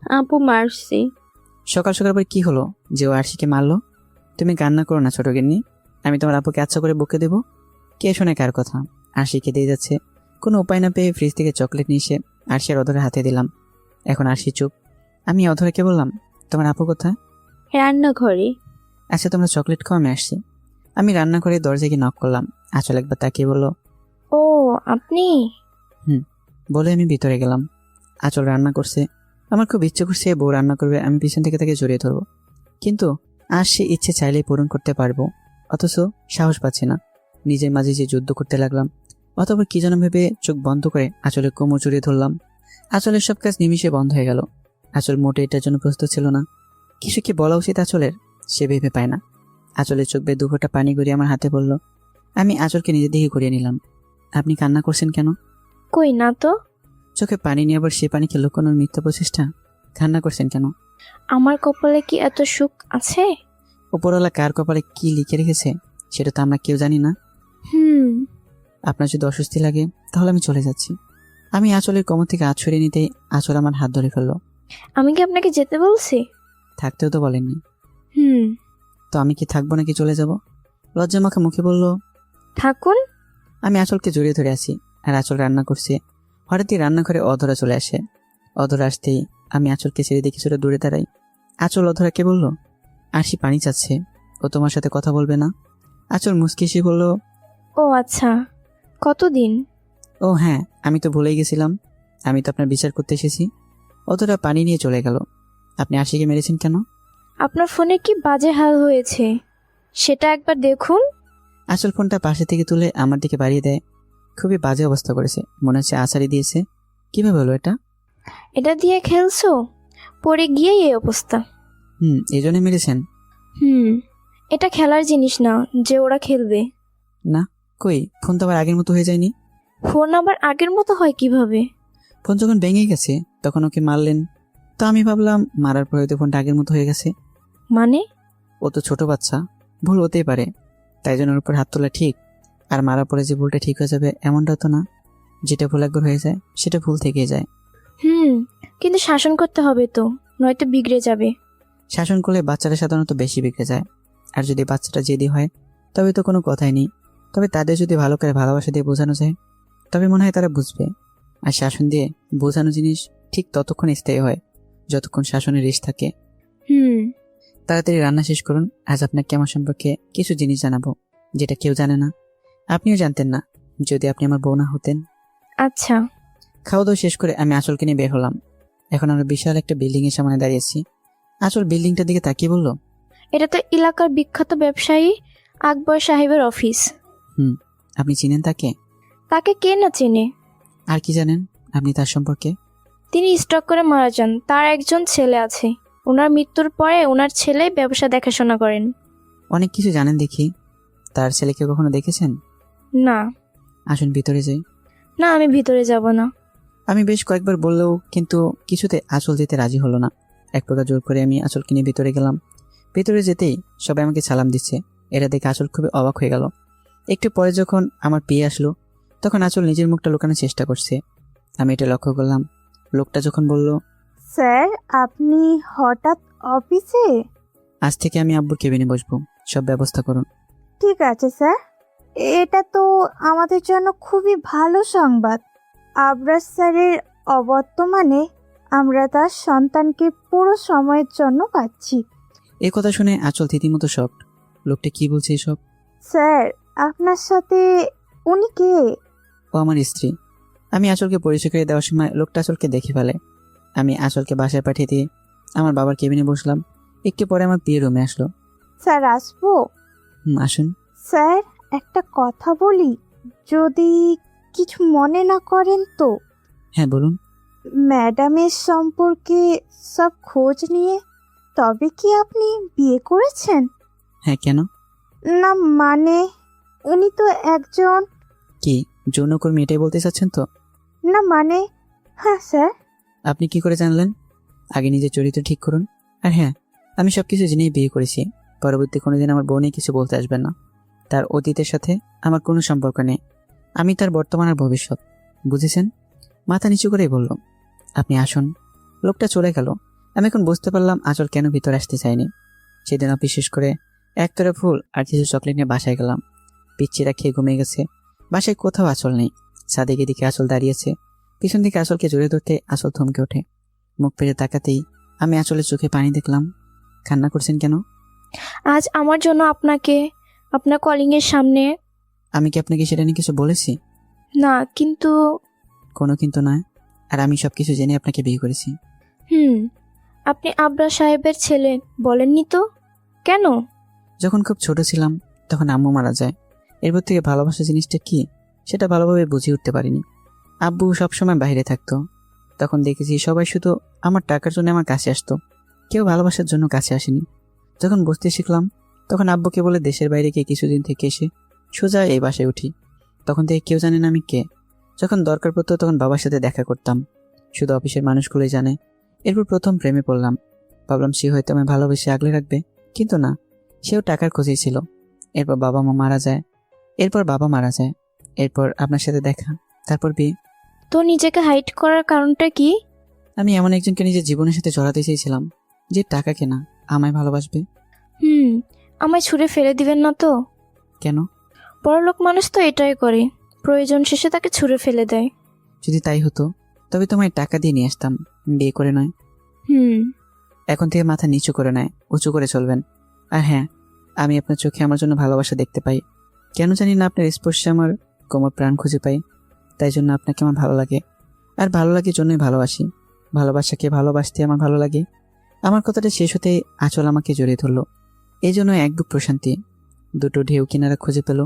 আপু মারছি। সকাল সকাল পর কি হলো যে ও আরশিকে মারলো? তুমি কান্না করো না ছোট গিন্নি, আমি তোমার আপুকে আচ্ছা করে বকে দেবো। কে শোনে কার কথা? আরশিকে দিয়ে যাচ্ছে। কোনো উপায় না পেয়ে ফ্রিজ থেকে চকলেট নিয়ে এসে আরশি আর অধরের হাতে দিলাম। এখন আরশি চুপ। আমি অধরকে বললাম, তোমার আপু কোথায়? রান্নাঘরে। আচ্ছা তোমরা চকলেট খাও, আমি আসছি। আমি রান্না করে দরজায় গিয়ে নক করলাম। আঁচল একবার তাকিয়ে বলল, ও আপনি? বলে আমি ভিতরে গেলাম। আঁচল রান্না করছে। আমার খুব ইচ্ছে করছে বউ রান্না করবে, আমি পিছন থেকে তাকে জড়িয়ে ধরবো, কিন্তু আর সে ইচ্ছে চাইলেই পূরণ করতে পারবো, অথচ সাহস পাচ্ছি না। নিজের মাঝে যে যুদ্ধ করতে লাগলাম। অতঃপর কি যেন ভেবে চোখ বন্ধ করে আঁচলের কোমর জড়িয়ে ধরলাম। আঁচলের সব কাজ নিমিষে বন্ধ হয়ে গেল। আঁচল মোটে এটার জন্য প্রস্তুত ছিল না। কিছু কি বলা উচিত আঁচলের, সে ভেবে পায় না। আঁচলের চোখ বেয়ে 2 ফোঁটা পানি গড়িয়ে আমার হাতে পড়ল। আমি আঁচলকে নিজের দিকে ঘুরিয়ে নিলাম। আপনি কান্না করছেন কেন? কই না তো। চোখে পানি নিয়ে আবার সে পানিকে লুকানোর মিথ্যা প্রচেষ্টা। কান্না করছেন কেন? আমার কপালে কি এত সুখ আছে? উপরওয়ালা কার কপালে কি লিখে রেখেছে সেটা তো আমরা কেউ জানি না। আপনার যদি অস্বস্তি লাগে তাহলে আমি চলে যাচ্ছি। আমি আঁচলের কোমর থেকে হাত সরিয়ে নিতেই আঁচল আমার হাত ধরে ফেললো। আমি কি আপনাকে যেতে বলছি? থাকতেও তো বলেননি। হুম তো আমি কি থাকবো নাকি চলে যাব? লজ্জা মাখা মুখে বলল, থাকুন। আমি আঁচলকে জড়িয়ে ধরে আছি আর আঁচল রান্না করছে। হঠাৎই রান্নাঘরে অধরা চলে আসে। অধরা আসতেই আমি আঁচলকে ছেড়ে দিয়ে কিছুটা দূরে দাঁড়াই। আঁচল অধরাকে বলল, আরশি পানি চাচ্ছে, ও তোমার সাথে কথা বলবে না? আঁচল মুচকি এসে বলল, ও আচ্ছা, কতদিন? ও হ্যাঁ, আমি তো ভুলেই গেছিলাম, আমি তো আপনার বিচার করতে এসেছি। অধরা পানি নিয়ে চলে গেল। আপনি আরশিকে মেরেছেন কেন? আপনার ফোনে কি বাজে হাল হয়েছে সেটা একবার দেখুন। আঁচল ফোনটা পাশে থেকে তুলে আমার দিকে বাড়িয়ে দেয়। খুবই বাজে অবস্থা করেছে, মনে হচ্ছে আছাড়ি দিয়েছে। কিভাবে হলো এটা? এটা দিয়ে খেলছো, পড়ে গিয়ে এই অবস্থা। এই জন্য মেরেছেন? এটা খেলার জিনিস না যে ওরা খেলবে। না, কই ফোন তো আবার আগের মতো হয়ে যায়নি। ফোন আবার আগের মতো হয় কিভাবে? ফোন যখন ভেঙে গেছে তখন ওকে মারলেন, তো আমি ভাবলাম মারার পরে তো ফোনটা আগের মতো হয়ে গেছে। মানে? ও তো ছোট বাচ্চা, ভুল হতেই পারে, তাই জন্য ওর উপর হাত তোলা ঠিক। আর মারার পরে যে ভুলটা ঠিক হয়ে যাবে এমনটা তো না। যেটা ভুল একবার হয়ে যায় সেটা ভুল থেকেই যায়। কিন্তু শাসন করতে হবে তো, নয়তো বিগড়ে যাবে। শাসন করলে বাচ্চারা সাধারণত বেশি বিগড়ে যায়। আর যদি বাচ্চাটা জেদি হয় তবে তো কোনো কথাই নেই। তবে তাদের যদি ভালো করে ভালোবাসা দিয়ে বোঝানো যায় তবে মনে হয় তারা বুঝবে। আর শাসন দিয়ে বোঝানো জিনিস ঠিক ততক্ষণ স্থায়ী হয় যতক্ষণ শাসনের রেশ থাকে। তাড়াতাড়ি রান্না শেষ করুন। আজ আপনাকে আমার সম্পর্কে কিছু জিনিস জানাবো যেটা কেউ জানে না, আপনিও জানতেন না যদি আপনি আমার বউ না হতেন। আচ্ছা। খাওয়া দাওয়া শেষ করে আমি আঁচলকে নিয়ে বের হলাম। এখন আমরা বিশাল একটা বিল্ডিং এর সামনে দাঁড়িয়েছি। আঁচল বিল্ডিংটার দিকে তাকিয়ে বলল, এটা তো এলাকার বিখ্যাত ব্যবসায়ী আকবর সাহেবের অফিস। আপনি চিনেন তাকে? তাকে কে না চেনে? আর কি জানেন আপনি তার সম্পর্কে? তিনি স্ট্রোক করে মারা যান। তার একজন ছেলে আছে। ওনার মৃত্যুর পরে ওনার ছেলে ব্যবসা দেখাশোনা করেন। অনেক কিছু জানেন দেখি। তার ছেলেকে কখনো দেখেছেন? না। আসুন ভিতরে যাই। না, আমি ভিতরে যাব না। আমি বেশ কয়েকবার বললেও কিন্তু কিছুতে আঁচল দিতে রাজি হলো না। এক প্রকার জোর করে আমি আঁচলকে নিয়ে ভিতরে গেলাম। ভিতরে যেতেই সবাই আমাকে সালাম দিচ্ছে। এটা দেখে আঁচল খুবই অবাক হয়ে গেল। একটু পরে যখন আমার পেয়ে আসলো তখন আঁচল নিজের মুখটা লুকানোর চেষ্টা করছে। আমি এটা লক্ষ্য করলাম। লোকটা যখন বলল, স্যার আপনি হঠাৎ অফিসে? আজ থেকে আমি আব্বুর কেবিনে বসবো, সব ব্যবস্থা করুন। ঠিক আছে স্যার, এটা তো আমাদের জন্য খুবই ভালো সংবাদ। আবরার স্যারের অবর্তমানে আমরা তার সন্তানকে পুরো সময়ের জন্য পাচ্ছি। এই কথা শুনে আঁচল রীতিমতো শক। লোকটা কি বলছে এসব? স্যার আপনার সাথে উনি কে? ও আমার স্ত্রী। আমি আঁচলকে পরিচয় করে দেওয়ার সময় লোকটা আঁচলকে দেখে ফেলে। আমি আঁচলকে বাসায় পাঠিয়ে দিয়ে আমার বাবার কেবিনে বসলাম। একটু পরে আমার বিয়ে রুমে আসলো। স্যার আসবো? আসুন। স্যার একটা কথা বলি, যদি কিছু মনে না করেন তো। হ্যাঁ বলুন। ম্যাডামের সম্পর্কে সব খোঁজ নিয়ে তবে কি আপনি বিয়ে করেছেন? হ্যাঁ কেন? না মানে উনি তো একজন। কি যৌনকর্মী এটাই বলতে চাচ্ছেন তো? না মানে হ্যাঁ স্যার। আপনি কি করে জানলেন? আগে নিজের চরিত্র ঠিক করুন। আর হ্যাঁ, আমি সবকিছু জেনেই বিয়ে করেছি। পরবর্তী কোনোদিন আমার বউ নিয়ে কিছু বলতে আসবেন না। তার অতীতের সাথে আমার কোনো সম্পর্ক নেই। আমি তার বর্তমান আর ভবিষ্যৎ, বুঝেছেন? মাথা নিচু করেই বলল, আপনি আসুন। লোকটা চলে গেল। আমি এখন বুঝতে পারলাম আঁচল কেন ভিতরে আসতে চাইনি। সেদিন অফিস শেষ করে একতরা ফুল আর কিছু চকলেট নিয়ে বাসায় গেলাম। পিচ্চিরা খেয়ে ঘুমিয়ে গেছে। বাসায় কোথাও আঁচল নেই। সাদেকে দিকে আঁচল দাঁড়িয়েছে। পিছন দিকে আঁচলকে জড়িয়ে ধরতে আঁচল থমকে ওঠে। মুখ ফিরে তাকাতেই আমি আঁচলের চোখে পানি দেখলাম। কান্না করছেন কেন? আজ আমার জন্য আপনাকে আপনার কলিংয়ের সামনে। আমি কি আপনাকে সেটা নিয়ে কিছু বলেছি? না, কিন্তু। কোনো কিন্তু নয়। আর আমি সবকিছু জেনে আপনাকে বিয়ে করেছি। আপনি আবরার সাহেবের ছেলে বলেননি তো? কেন? যখন খুব ছোট ছিলাম তখন আম্মু মারা যায়। এরপর থেকে ভালোবাসা জিনিসটা কি সেটা ভালোভাবে বুঝে উঠতে পারিনি। আব্বু সবসময় বাইরে থাকতো। তখন দেখেছি সবাই শুধু আমার টাকার জন্য আমার কাছে আসতো, কেউ ভালোবাসার জন্য কাছে আসেনি। যখন বুঝতে শিখলাম তখন আব্বুকে বলে দেশের বাইরে গিয়ে কিছুদিন থেকে এসে সোজা এই বাসায় উঠি। তখন থেকে কেউ জানে না আমি কে। যখন দরকার পড়তো তখন বাবার সাথে দেখা করতাম, শুধু অফিসের মানুষগুলোই জানে। এরপর প্রথম প্রেমে পড়লাম। ভাবলাম সে হয়তো আমায় ভালোবেসে আগলে রাখবে, কিন্তু না, সেও টাকার খোঁজেই ছিল। এরপর বাবা মারা যায়। এরপর আপনার সাথে দেখা, তারপর বিয়ে। তো নিজেকে হাইড করার কারণটা কি? আমি এমন একজনকে নিজের জীবনের সাথে জড়াতে চেয়েছিলাম যে টাকা কেনা আমায় ভালোবাসবে। আমায় ছুঁড়ে ফেলে দিবেন না তো? কেন? বড়লোক মানুষ তো এটাই করে, প্রয়োজন শেষে তাকে ছুঁড়ে ফেলে দেয়। যদি তাই হতো তবে তোমায় টাকা দিয়ে নিয়ে আসতাম, বিয়ে করে নয়। এখন থেকে মাথা নিচু করে নয়, উঁচু করে চলবেন। আর হ্যাঁ, আমি আপনার চোখে আমার জন্য ভালোবাসা দেখতে পাই। কেন জানি না, আপনার স্পর্শে আমার কোমর প্রাণ খুঁজে পাই। তাই জন্য আপনাকে আমার ভালো লাগে। আর ভালো লাগে জন্যই ভালোবাসি। ভালোবাসাকে ভালোবাসতে আমার ভালো লাগে। আমার কথাটা শেষ হতেই আঁচল আমাকে জড়িয়ে ধরলো। এই জন্য এক বুক প্রশান্তি, দুটো ঢেউ কিনারা খুঁজে পেল।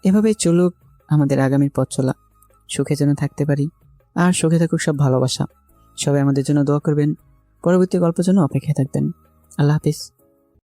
এভাবেই চলুক আমাদের আগামীর পথ চলা। সুখে যেন থাকতে পারি, আর সুখে থাকুক সব ভালোবাসা। সবাই আমাদের জন্য দোয়া করবেন। পরবর্তী গল্পের জন্য অপেক্ষায় থাকবেন। আল্লাহ হাফিজ।